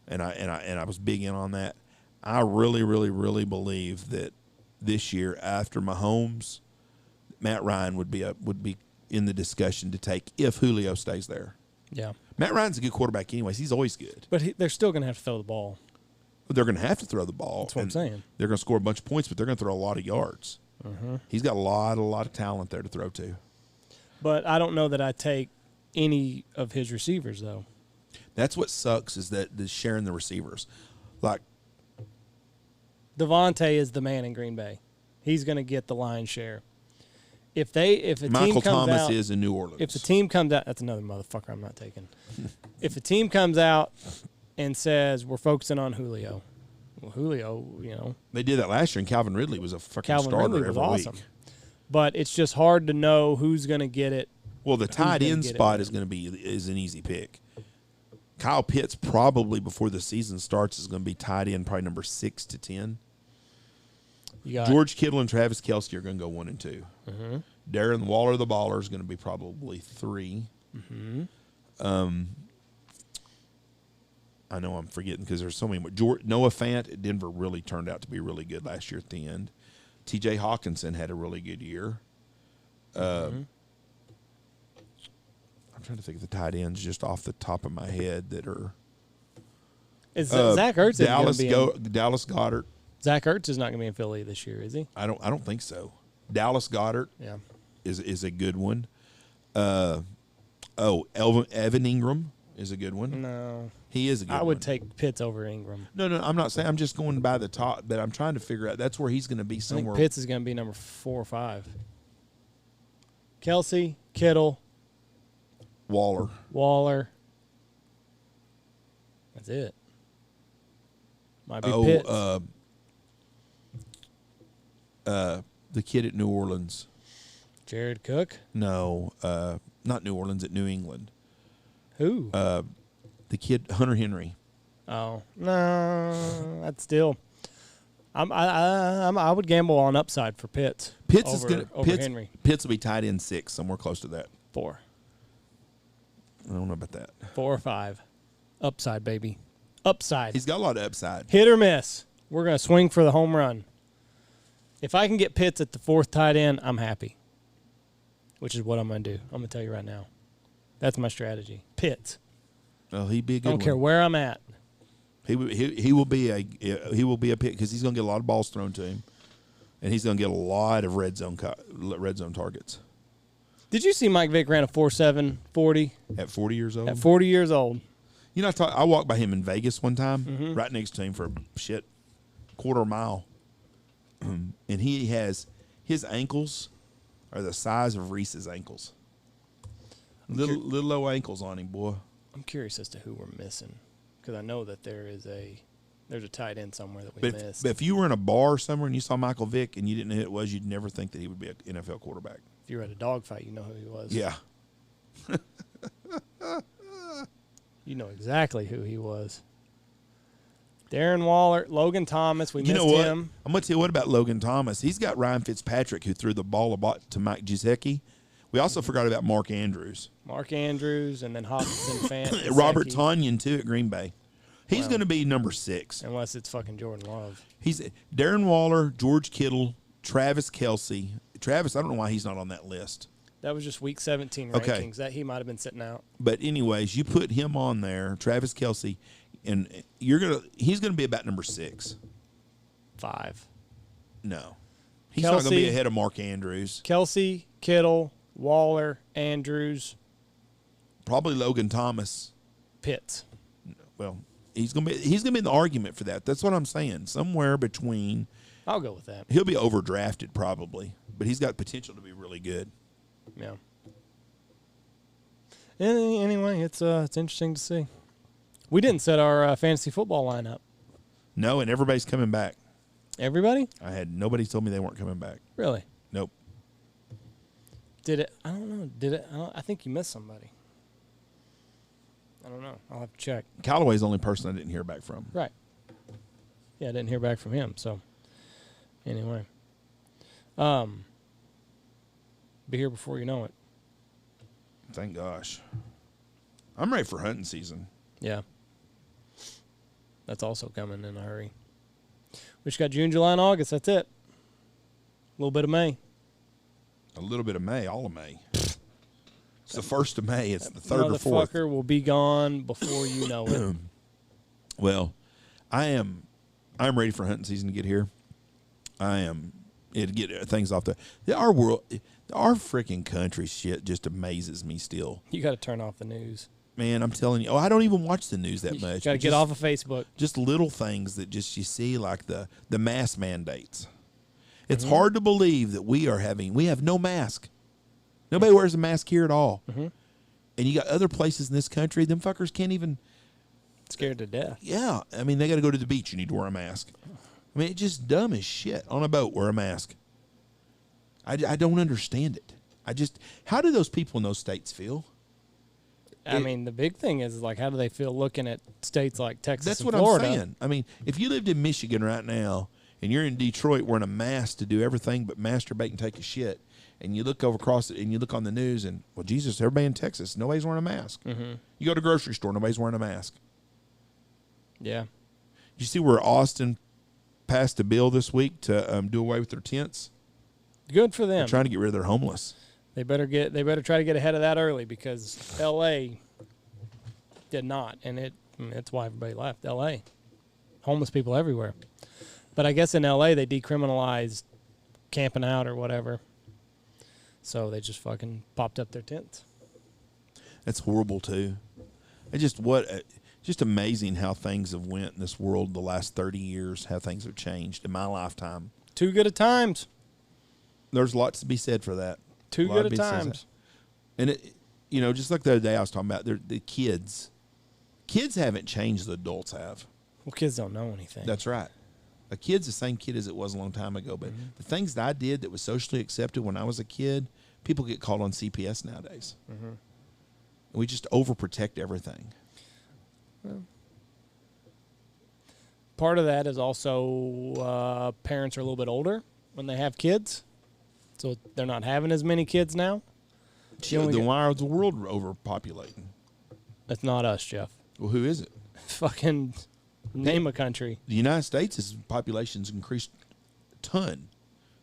and I was big in on that. I really, really, really believe that this year after Mahomes, Matt Ryan would be in the discussion to take if Julio stays there. Yeah, Matt Ryan's a good quarterback anyways. He's always good. But they're still going to have to throw the ball. They're going to have to throw the ball. That's what I'm saying. They're going to score a bunch of points, but they're going to throw a lot of yards. He's got a lot of talent there to throw to. But I don't know that I take any of his receivers, though. That's what sucks is that the sharing the receivers. Like Devontae is the man in Green Bay. He's going to get the lion's share. If a Michael team comes Thomas out, is in New Orleans. If the team comes out, that's another motherfucker I'm not taking. If a team comes out and says we're focusing on Julio, well, Julio, they did that last year, and Calvin Ridley was a fucking Calvin starter Ridley was every awesome. week. But it's just hard to know who's going to get it. Well, the tight end spot is an easy pick. Kyle Pitts probably before the season starts is going to be tight end, probably number 6 to 10. George Kittle and Travis Kelce are going to go 1 and 2. Darren Waller, the baller, is going to be probably 3. I know I'm forgetting because there's so many more. Noah Fant at Denver really turned out to be really good last year at the end. T.J. Hawkinson had a really good year. I'm trying to think of the tight ends just off the top of my head that are. Zach Ertz Dallas Goedert. Zach Ertz is not going to be in Philly this year, is he? I don't think so. Dallas Goedert is a good one. Evan Ingram is a good one. No. He is a good one. I would take Pitts over Ingram. No, I'm not saying. I'm just going by the top, but I'm trying to figure out. That's where he's going to be somewhere. I think Pitts is going to be number 4 or 5. Kelce, Kittle. Waller. That's it. Might be Pitts. The kid at New Orleans. Jared Cook? No, not New Orleans, at New England. Who? The kid, Hunter Henry. Oh, no, that's still. I would gamble on upside for Pitts. Over Henry. Pitts will be tight end 6, somewhere close to that. 4. I don't know about that. 4 or 5. Upside, baby. Upside. He's got a lot of upside. Hit or miss. We're going to swing for the home run. If I can get Pitts at the 4th tight end, I'm happy. Which is what I'm going to do. I'm going to tell you right now. That's my strategy. Pitts. Well, he'd be a good I don't care where I'm at. He will be a pick because he's going to get a lot of balls thrown to him, and he's going to get a lot of red zone targets. Did you see Mike Vick ran a 4.7 40? At 40 years old? At 40 years old. You know, I walked by him in Vegas one time, right next to him for quarter mile. And he has his ankles are the size of Reese's ankles. Little low ankles on him, boy. I'm curious as to who we're missing because I know that there's a tight end somewhere that we missed. But if you were in a bar somewhere and you saw Michael Vick and you didn't know who it was, you'd never think that he would be an NFL quarterback. If you were at a dogfight, you know who he was. Yeah. You know exactly who he was. Darren Waller, Logan Thomas, we missed know what? him. I'm going to tell you what about Logan Thomas. He's got Ryan Fitzpatrick, who threw the ball to Mike Gesicki. We also forgot about Mark Andrews. Mark Andrews, and then Hopkins and Robert Tonyan, too, at Green Bay. He's going to be number 6. Unless it's fucking Jordan Love. He's Darren Waller, George Kittle, Travis Kelce. Travis, I don't know why he's not on that list. That was just week 17 Okay. rankings. That he might have been sitting out. But anyways, you put him on there, Travis Kelce, and he's gonna be about number 6. 5. No, he's not gonna be ahead of Mark Andrews. Kelce, Kittle, Waller, Andrews, Probably Logan Thomas. Pitts. Well, he's gonna be in the argument for that. That's what I'm saying. Somewhere between. I'll go with that. He'll be overdrafted probably, but he's got potential to be really good. Yeah. Anyway, it's interesting to see. We didn't set our fantasy football lineup. No, and everybody's coming back. Everybody? Nobody told me they weren't coming back. Really? Nope. Did it? I don't know. Did it? I think you missed somebody. I don't know. I'll have to check. Callaway's the only person I didn't hear back from. Right. Yeah, I didn't hear back from him. So, anyway, be here before you know it. Thank gosh. I'm ready for hunting season. Yeah. That's also coming in a hurry. We just got June, July, and August. That's it. A little bit of May. A little bit of May, all of May. It's the 1st of May. It's the 3rd or 4th. Motherfucker will be gone before you know it. Well, I'm ready for hunting season to get here. It'd get things off our world, our freaking country shit just amazes me still. You got to turn off the news. Man, I'm telling you. Oh, I don't even watch the news that much. Got to get off of Facebook. Just little things that just you see, like the mask mandates. It's hard to believe that we have no mask. Nobody wears a mask here at all. And you got other places in this country, them fuckers can't even. Scared to death. Yeah. I mean, they got to go to the beach. You need to wear a mask. I mean, it's just dumb as shit. On a boat, wear a mask. I don't understand it. How do those people in those states feel? I mean, the big thing is, like, how do they feel looking at states like Texas and That's Florida? what I'm saying. I mean, if you lived in Michigan right now and you're in Detroit wearing a mask to do everything but masturbate and take a shit, and you look over across it and you look on the news and, well, Jesus, everybody in Texas, nobody's wearing a mask. You go to a grocery store, nobody's wearing a mask. Yeah. You see where Austin passed a bill this week to do away with their tents? Good for them. They're trying to get rid of their homeless. They better try to get ahead of that early, because L.A. did not, and that's why everybody left L.A. Homeless people everywhere. But I guess in L.A. they decriminalized camping out or whatever, so they just fucking popped up their tents. That's horrible too. Just amazing how things have went in this world the last 30 years. How things have changed in my lifetime. Too good of times. There's lots to be said for that. Too good of times. And just like the other day I was talking about, the kids. Kids haven't changed, the adults have. Well, kids don't know anything. That's right. A kid's the same kid as it was a long time ago. But the things that I did that was socially accepted when I was a kid, people get called on CPS nowadays. We just overprotect everything. Well, part of that is also parents are a little bit older when they have kids, so they're not having as many kids now. Then why is the world overpopulating? That's not us, Jeff. Well, who is it? Fucking name a country. The United States' population's increased a ton.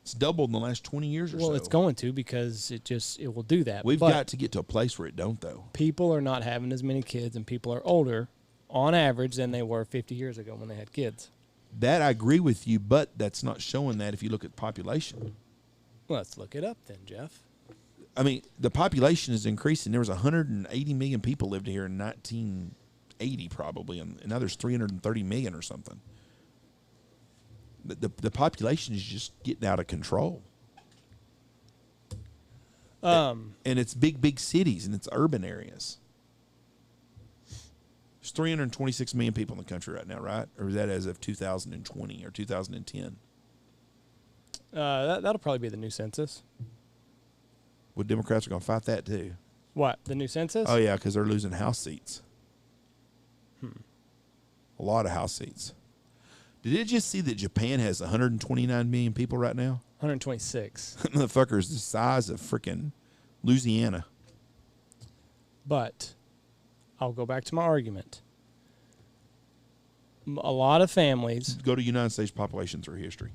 It's doubled in the last 20 years or so. Well, it's going to, because it will do that. We've got to get to a place where it don't, though. People are not having as many kids, and people are older, on average, than they were 50 years ago when they had kids. That I agree with you, but that's not showing that if you look at population. Well, let's look it up then, Jeff. I mean, the population is increasing. There was 180 million people lived here in 1980 probably, and now there's 330 million or something. The population is just getting out of control. And it's big cities, and it's urban areas. There's 326 million people in the country right now, right? Or is that as of 2020 or 2010? That'll probably be the new census. Well, Democrats are going to fight that too. What, the new census? Oh, yeah, because they're losing House seats. A lot of House seats. Did you just see that Japan has 129 million people right now? 126. Motherfucker's the size of freaking Louisiana. But I'll go back to my argument. A lot of families. Go to United States population through history.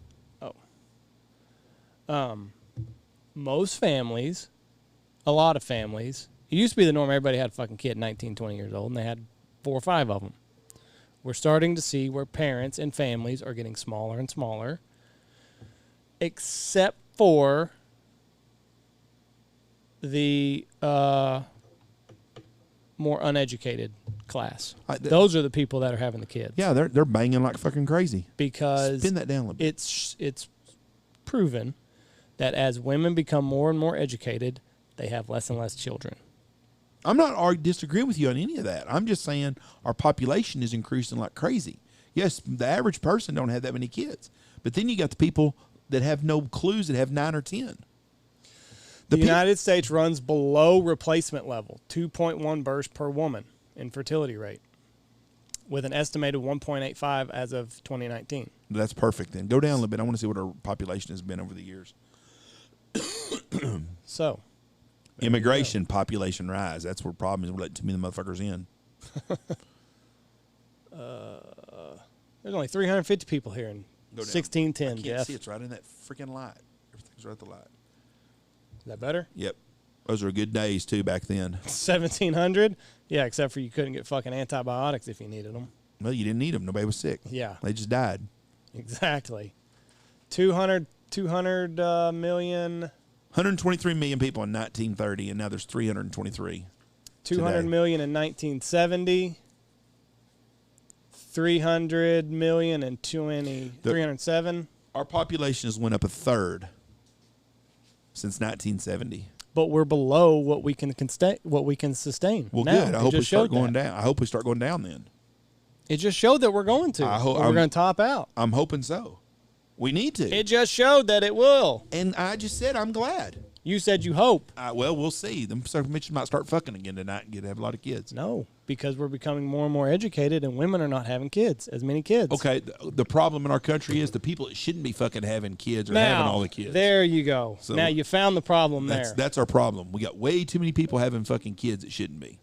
Most families, a lot of families, it used to be the norm everybody had a fucking kid 19, 20 years old, and they had 4 or 5 of them. We're starting to see where parents and families are getting smaller and smaller, except for the more uneducated class. Those are the people that are having the kids. Yeah, they're banging like fucking crazy. Because spin that down a little bit. It's proven that as women become more and more educated, they have less and less children. I'm not disagreeing with you on any of that. I'm just saying our population is increasing like crazy. Yes, the average person don't have that many kids. But then you got the people that have no clues that have 9 or 10. The United States runs below replacement level, 2.1 births per woman in fertility rate, with an estimated 1.85 as of 2019. That's perfect then. Go down a little bit. I want to see what our population has been over the years. So, immigration, population rise. That's where the problem is. We're letting too many motherfuckers in. There's only 350 people here in 1610, I can't see. It's right in that freaking light. Everything's right at the light. Is that better? Yep. Those are good days, too, back then. 1700? Yeah, except for you couldn't get fucking antibiotics if you needed them. Well, you didn't need them. Nobody was sick. Yeah. They just died. Exactly. 200 million. 123 million people in 1930, and now there's 323. 200 million in 1970. 300 million in 307. Our population has went up a third since 1970. But we're below what we can sustain. Well, now. good. I hope we start going down. I hope we start going down then. It just showed that we're going to. We're going to top out. I'm hoping so. We need to. It just showed that it will. And I just said I'm glad. You said you hope. Well, we'll see. Them bitches might start fucking again tonight and have a lot of kids. No, because we're becoming more and more educated, and women are not having as many kids. Okay, the problem in our country is the people that shouldn't be fucking having kids are having all the kids. There you go. So now you found the problem there. That's our problem. We got way too many people having fucking kids that shouldn't be.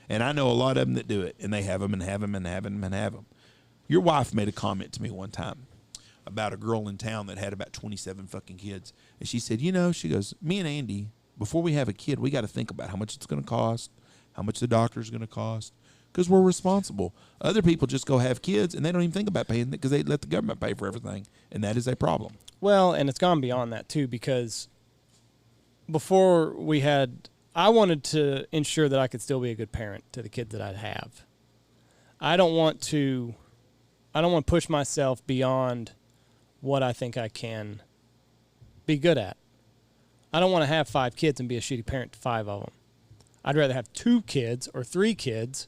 And I know a lot of them that do it, and they have them and have them and have them and have them. Your wife made a comment to me one time about a girl in town that had about 27 fucking kids. And she said, she goes, me and Andy, before we have a kid, we got to think about how much it's going to cost, how much the doctor's going to cost, because we're responsible. Other people just go have kids, and they don't even think about paying it because they let the government pay for everything, and that is a problem. Well, and it's gone beyond that, too, because before I wanted to ensure that I could still be a good parent to the kids that I'd have. I don't want to push myself beyond what I think I can be good at. I don't want to have 5 kids and be a shitty parent to 5 of them. I'd rather have 2 kids or 3 kids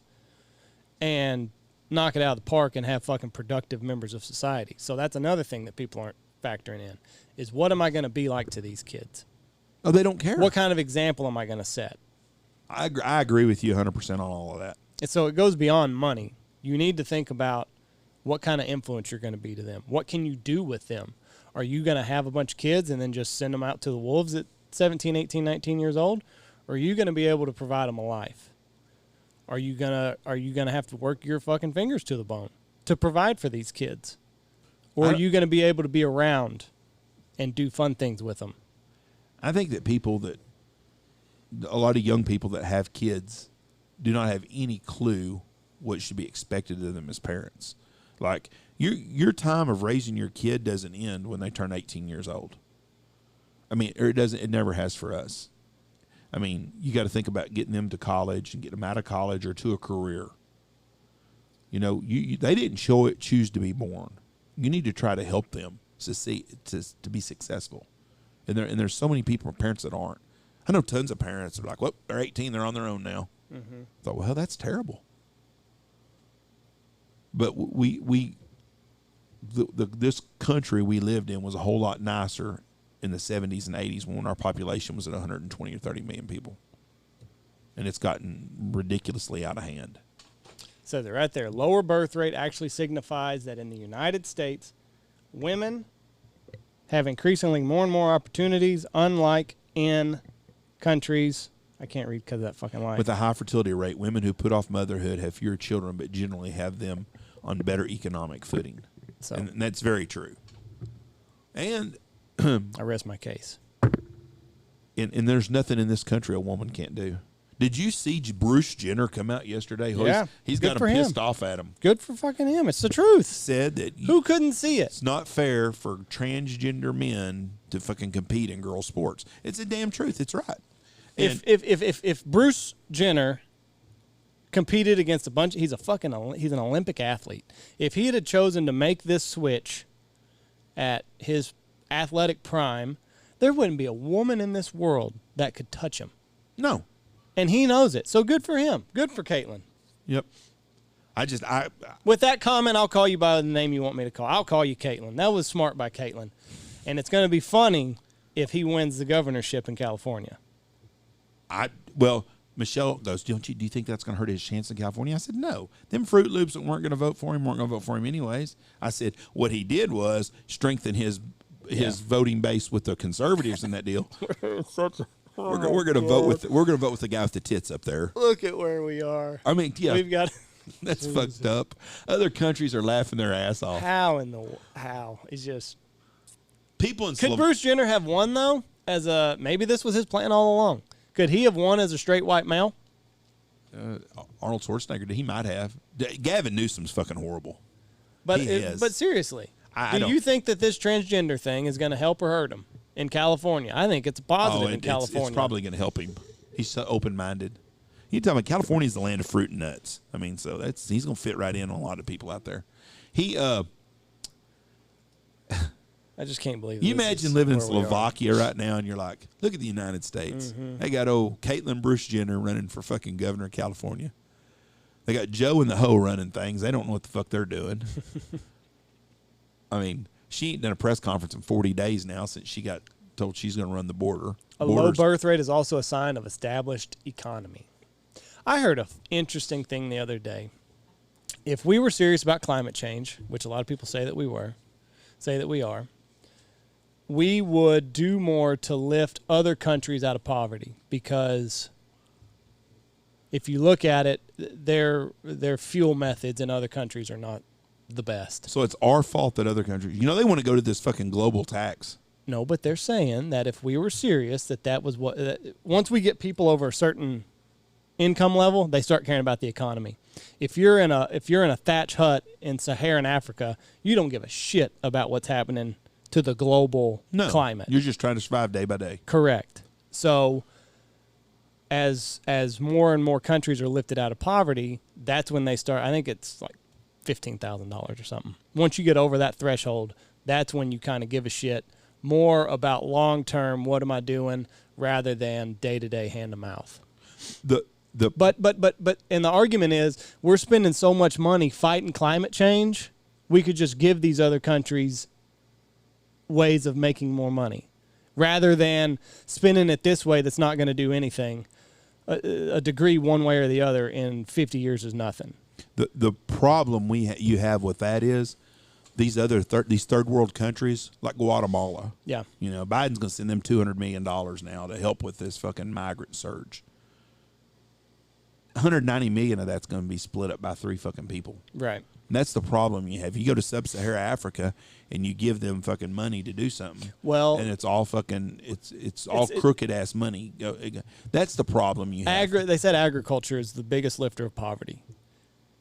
and knock it out of the park and have fucking productive members of society. So that's another thing that people aren't factoring in, is what am I going to be like to these kids? Oh, they don't care. What kind of example am I going to set? I agree with you 100% on all of that. And so it goes beyond money. You need to think about what kind of influence you're going to be to them. What can you do with them? Are you going to have a bunch of kids and then just send them out to the wolves at 17, 18, 19 years old? Or are you going to be able to provide them a life? Are you going to have to work your fucking fingers to the bone to provide for these kids? Or are you going to be able to be around and do fun things with them? I think that a lot of young people that have kids do not have any clue what should be expected of them as parents. Like, your time of raising your kid doesn't end when they turn 18 years old. I mean, or it never has for us. I mean, you got to think about getting them to college and getting them out of college or to a career. They didn't choose to be born. You need to try to help them to be successful. And there's so many parents that aren't. I know tons of parents that are like, well, they're 18, they're on their own now. Mm-hmm. I thought, well, that's terrible. But this country we lived in was a whole lot nicer in the 70s and 80s when our population was at 120 or 30 million people. And it's gotten ridiculously out of hand. So they're right there. Lower birth rate actually signifies that in the United States, women have increasingly more and more opportunities, unlike in countries. I can't read because of that fucking line. With a high fertility rate, women who put off motherhood have fewer children, but generally have them on better economic footing. So, and that's very true. And I rest my case. And there's nothing in this country a woman can't do. Did you see Bruce Jenner come out yesterday? Yeah. He's got him pissed off at him. Good for fucking him. It's the truth. Said that who couldn't see it? It's not fair for transgender men to fucking compete in girl sports. It's the damn truth. It's right. If Bruce Jenner competed against a bunch, he's an Olympic athlete. If he had chosen to make this switch at his athletic prime, there wouldn't be a woman in this world that could touch him. No. And he knows it. So good for him. Good for Caitlyn. Yep. With that comment, I'll call you by the name you want me to call. I'll call you Caitlyn. That was smart by Caitlyn. And it's going to be funny if he wins the governorship in California. Well, Michelle goes, do you think that's going to hurt his chance in California? I said, no. Them Fruit Loops that weren't going to vote for him weren't going to vote for him anyways. I said, what he did was strengthen his voting base with the conservatives in that deal. We're going to vote with the guy with the tits up there. Look at where we are. I mean, yeah, we've got that's fucked up. Other countries are laughing their ass off. How? It's just people in Could Bruce Jenner have won though? Maybe this was his plan all along. Could he have won as a straight white male? Arnold Schwarzenegger, he might have. Gavin Newsom's fucking horrible. But seriously, do you think that this transgender thing is going to help or hurt him in California? I think it's a positive in California. It's probably going to help him. He's so open-minded. You tell me, California's the land of fruit and nuts. I mean, so he's going to fit right in on a lot of people out there. I just can't believe. You imagine living in Slovakia right now, and you're like, look at the United States. Mm-hmm. They got old Caitlyn Bruce Jenner running for fucking governor of California. They got Joe and the Ho running things. They don't know what the fuck they're doing. I mean, she ain't done a press conference in 40 days now since she got told she's going to run the border. A low birth rate is also a sign of established economy. I heard an interesting thing the other day. If we were serious about climate change, which a lot of people say that we are, we would do more to lift other countries out of poverty, because if you look at it, their fuel methods in other countries are not the best. So it's our fault that other countries, they want to go to this fucking global tax. No, but they're saying that if we were serious, that was what, once we get people over a certain income level, they start caring about the economy. If you're in a thatch hut in Saharan Africa, you don't give a shit about what's happening to the global climate. You're just trying to survive day by day. Correct. So as more and more countries are lifted out of poverty, that's when they start. I think it's like $15,000 or something. Once you get over that threshold, that's when you kind of give a shit more about long term. What am I doing, rather than day to day, hand to mouth. But and the argument is, we're spending so much money fighting climate change, we could just give these other countries ways of making more money, rather than spending it this way that's not going to do anything. A degree one way or the other in 50 years is nothing. The problem you have with that is these third world countries like Guatemala. Yeah. Biden's going to send them $200 million now to help with this fucking migrant surge. 190 million of that's going to be split up by 3 fucking people. Right. And that's the problem you have. You go to sub-Saharan Africa and you give them fucking money to do something. Well, and it's all fucking it's all crooked ass money. That's the problem you have. They said agriculture is the biggest lifter of poverty.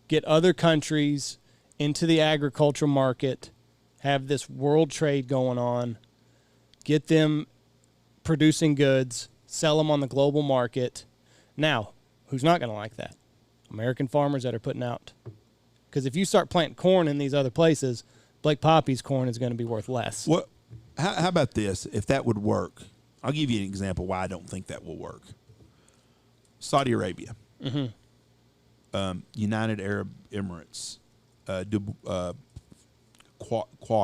Get other countries into the agricultural market, have this world trade going on, get them producing goods, sell them on the global market. Now, who's not going to like that? American farmers that are putting out. Because if you start planting corn in these other places, Blake Poppy's corn is going to be worth less. What? How about this? If that would work, I'll give you an example why I don't think that will work. Saudi Arabia. Mm-hmm. United Arab Emirates. Quadar,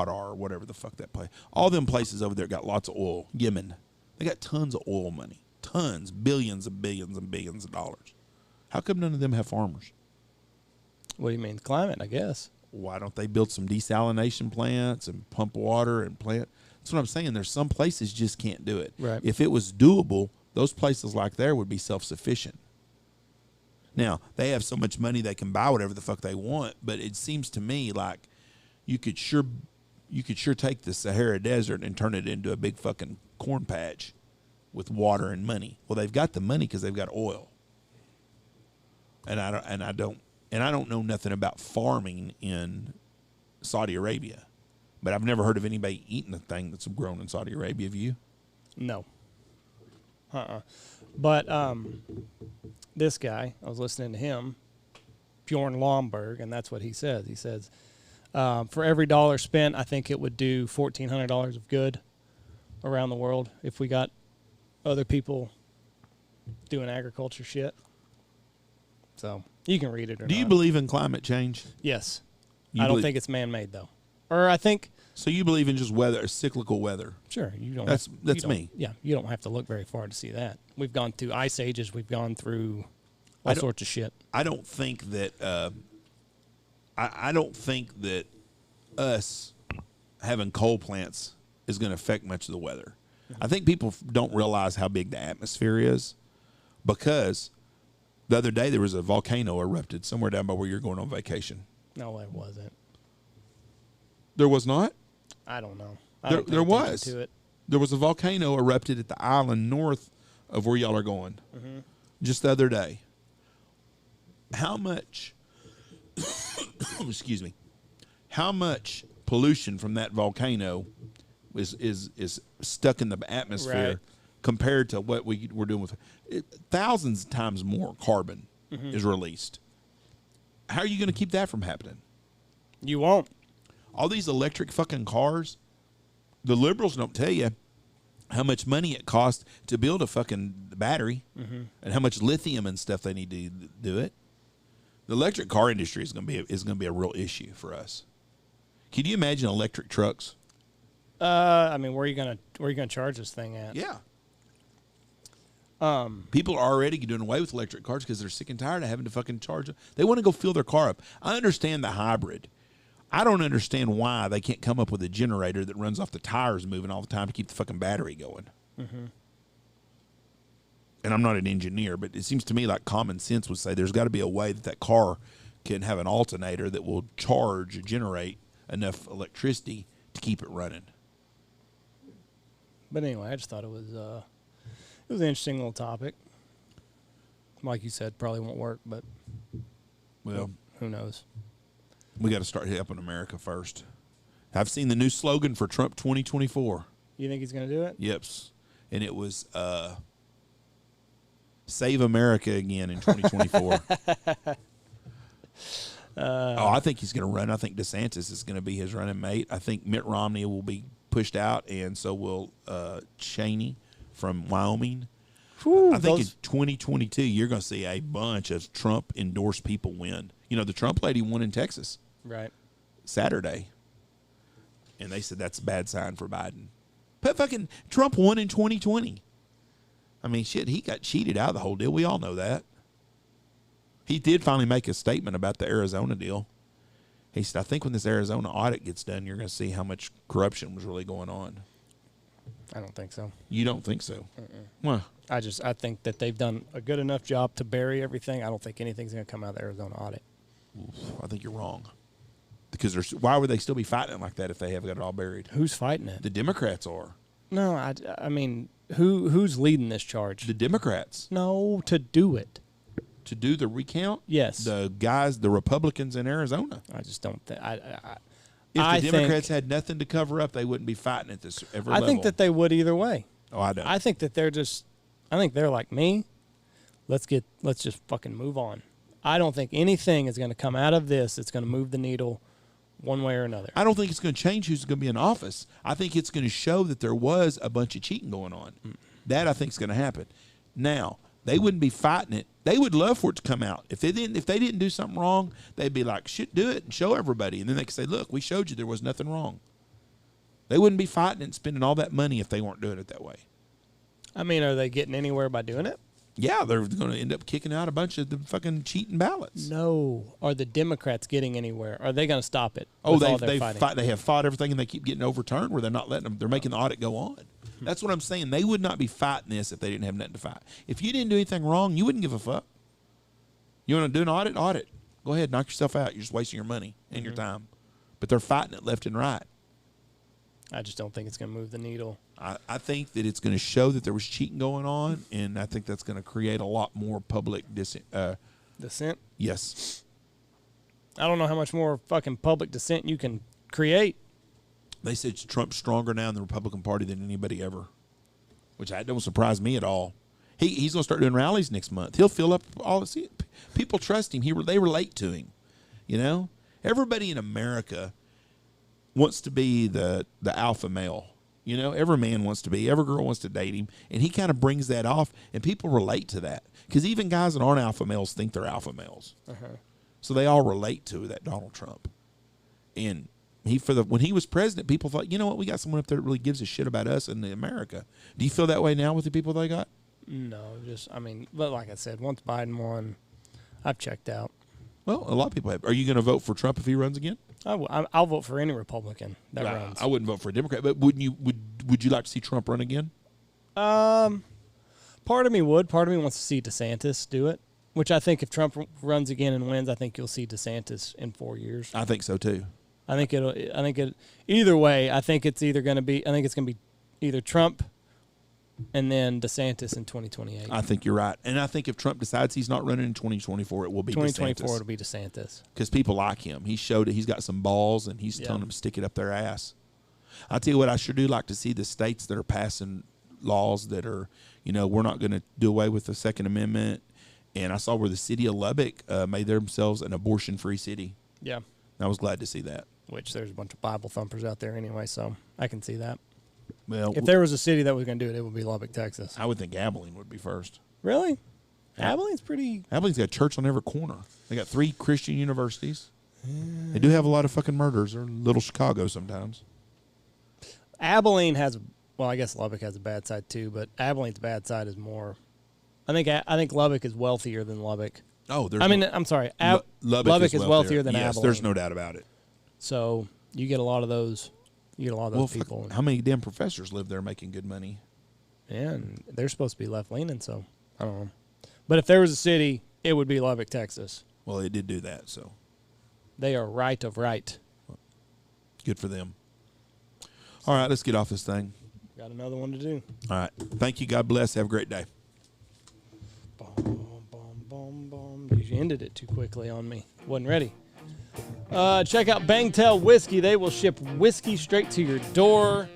or whatever the fuck that place. All them places over there got lots of oil. Yemen, they got tons of oil money, tons, billions and billions and billions of dollars. How come none of them have farmers? What do you mean? Climate, I guess. Why don't they build some desalination plants and pump water and plant? That's what I'm saying. There's some places just can't do it. Right. If it was doable, those places like there would be self-sufficient. Now, they have so much money they can buy whatever the fuck they want, but it seems to me like you could sure take the Sahara Desert and turn it into a big fucking corn patch with water and money. Well, they've got the money because they've got oil. And I don't know nothing about farming in Saudi Arabia, but I've never heard of anybody eating a thing that's grown in Saudi Arabia. Have you? No. But this guy, I was listening to him, Bjorn Lomborg, and that's what he says. He says, for every dollar spent, I think it would do $1,400 of good around the world if we got other people doing agriculture shit. So you can read it or not. Do you believe in climate change? Yes. You I don't believe- think it's man-made, though. Or I think... So you believe in just weather, cyclical weather? Sure. You don't. That's me. Yeah, you don't have to look very far to see that. We've gone through ice ages. We've gone through all sorts of shit. I don't think that. I don't think that us having coal plants is going to affect much of the weather. Mm-hmm. I think people don't realize how big the atmosphere is, because the other day there was a volcano erupted somewhere down by where you're going on vacation. No, it wasn't. There was not? I don't know. There was. To it. There was a volcano erupted at the island north of where y'all are going just the other day. How much, excuse me, how much pollution from that volcano is stuck in the atmosphere compared to what we're doing with it? Thousands of times more carbon is released. How are you going to keep that from happening? You won't. All these electric fucking cars, the liberals don't tell you how much money it costs to build a fucking battery and how much lithium and stuff they need to do it. The electric car industry is going to be a real issue for us. Can you imagine electric trucks? I mean, where are you gonna charge this thing at? Yeah. People are already doing away with electric cars because they're sick and tired of having to fucking charge them. They want to go fill their car up. I understand the hybrid. I don't understand why they can't come up with a generator that runs off the tires moving all the time to keep the fucking battery going. And I'm not an engineer, but it seems to me like common sense would say there's got to be a way that car can have an alternator that will generate enough electricity to keep it running. But anyway, I just thought it was an interesting little topic. Like you said, probably won't work, but Well, who knows? we got to start helping America first. I've seen the new slogan for Trump 2024. You think he's going to do it? Yeps. And it was Save America again in 2024. I think he's going to run. I think DeSantis is going to be his running mate. I think Mitt Romney will be pushed out, and so will Cheney from Wyoming. Whew, I think in 2022, you're going to see a bunch of Trump-endorsed people win. You know, the Trump lady won in Texas. Right. Saturday. And they said that's a bad sign for Biden. But fucking Trump won in 2020. I mean, shit, he got cheated out of the whole deal. We all know that. He did finally make a statement about the Arizona deal. He said, I think when this Arizona audit gets done, you're going to see how much corruption was really going on. I don't think so. You don't think so? Well, I think that they've done a good enough job to bury everything. I don't think anything's going to come out of the Arizona audit. I think you're wrong. Because why would they still be fighting it like that if they have got it all buried? Who's fighting it? The Democrats are. No, I mean, who's leading this charge? The Democrats. No, to do it. To do the recount? Yes. The guys, the Republicans in Arizona. I just don't think. If the Democrats had nothing to cover up, they wouldn't be fighting at this every level. I think that they would either way. Oh, I don't. I think that I think they're like me. Let's just fucking move on. I don't think anything is going to come out of this that's going to move the needle one way or another. I don't think it's going to change who's going to be in office. I think it's going to show that there was a bunch of cheating going on. That I think is going to happen. Now, They wouldn't be fighting it. They would love for it to come out. If they didn't do something wrong, they'd be like, shit, do it and show everybody. And then they could say, look, we showed you there was nothing wrong. They wouldn't be fighting and spending all that money if they weren't doing it that way. I mean, are they getting anywhere by doing it? Yeah, they're going to end up kicking out a bunch of the fucking cheating ballots. No. Are the Democrats getting anywhere? Are they going to stop it? Oh, they have fought everything, and they keep getting overturned where they're not letting them. They're making the audit go on. That's what I'm saying. They would not be fighting this if they didn't have nothing to fight. If you didn't do anything wrong, you wouldn't give a fuck. You want to do an audit? Audit. Go ahead, knock yourself out. You're just wasting your money and your time. But they're fighting it left and right. I just don't think it's going to move the needle. I think that it's going to show that there was cheating going on, and I think that's going to create a lot more public dissent. Yes. I don't know how much more fucking public dissent you can create. They said Trump's stronger now in the Republican Party than anybody ever, which that don't surprise me at all. He's going to start doing rallies next month. He'll fill up all the people trust him. They relate to him. You know, everybody in America wants to be the alpha male. You know, every man wants to be. Every girl wants to date him, and he kind of brings that off, and people relate to that because even guys that aren't alpha males think they're alpha males. So they all relate to that Donald Trump, and. When he was president, people thought, you know what, we got someone up there that really gives a shit about us in America. Do you feel that way now with the people they got? No, but like I said, once Biden won, I've checked out. Well, a lot of people have. Are you going to vote for Trump if he runs again? I'll vote for any Republican that runs. I wouldn't vote for a Democrat, but would you like to see Trump run again? Part of me would. Part of me wants to see DeSantis do it, which I think if Trump runs again and wins, I think you'll see DeSantis in 4 years. I think so too. Either way, I think it's going to be either Trump and then DeSantis in 2028. I think you're right. And I think if Trump decides he's not running in 2024, it will be 2024 it'll be DeSantis. Because people like him. He showed it. He's got some balls, and he's telling them to stick it up their ass. I'll tell you what, I sure do like to see the states that are passing laws that are, we're not going to do away with the Second Amendment. And I saw where the city of Lubbock made themselves an abortion-free city. Yeah. And I was glad to see that. Which there's a bunch of Bible thumpers out there anyway, so I can see that. Well, if there was a city that was going to do it, it would be Lubbock, Texas. I would think Abilene would be first. Really? Yeah. Abilene's got a church on every corner. They got 3 Christian universities. They do have a lot of fucking murders. They're little Chicago sometimes. Abilene I guess Lubbock has a bad side too, but Abilene's bad side is more. I think Lubbock is wealthier than Lubbock. Oh, I'm sorry. Lubbock is wealthier than Abilene. There's no doubt about it. So you get a lot of those. People. How many damn professors live there making good money? Yeah, and they're supposed to be left leaning. So I don't know. But if there was a city, it would be Lubbock, Texas. Well, they did do that, so they are right of right. Good for them. All right, let's get off this thing. Got another one to do. All right. Thank you. God bless. Have a great day. You ended it too quickly on me. Wasn't ready. Check out Bangtail Whiskey. They will ship whiskey straight to your door.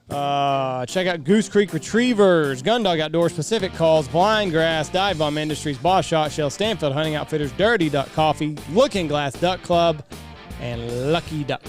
Check out Goose Creek Retrievers, Gundog Outdoors, Pacific Calls, Blind Grass, Dive Bomb Industries, Boss Shot Shell, Stanfield Hunting Outfitters, Dirty Duck Coffee, Looking Glass Duck Club, and Lucky Duck.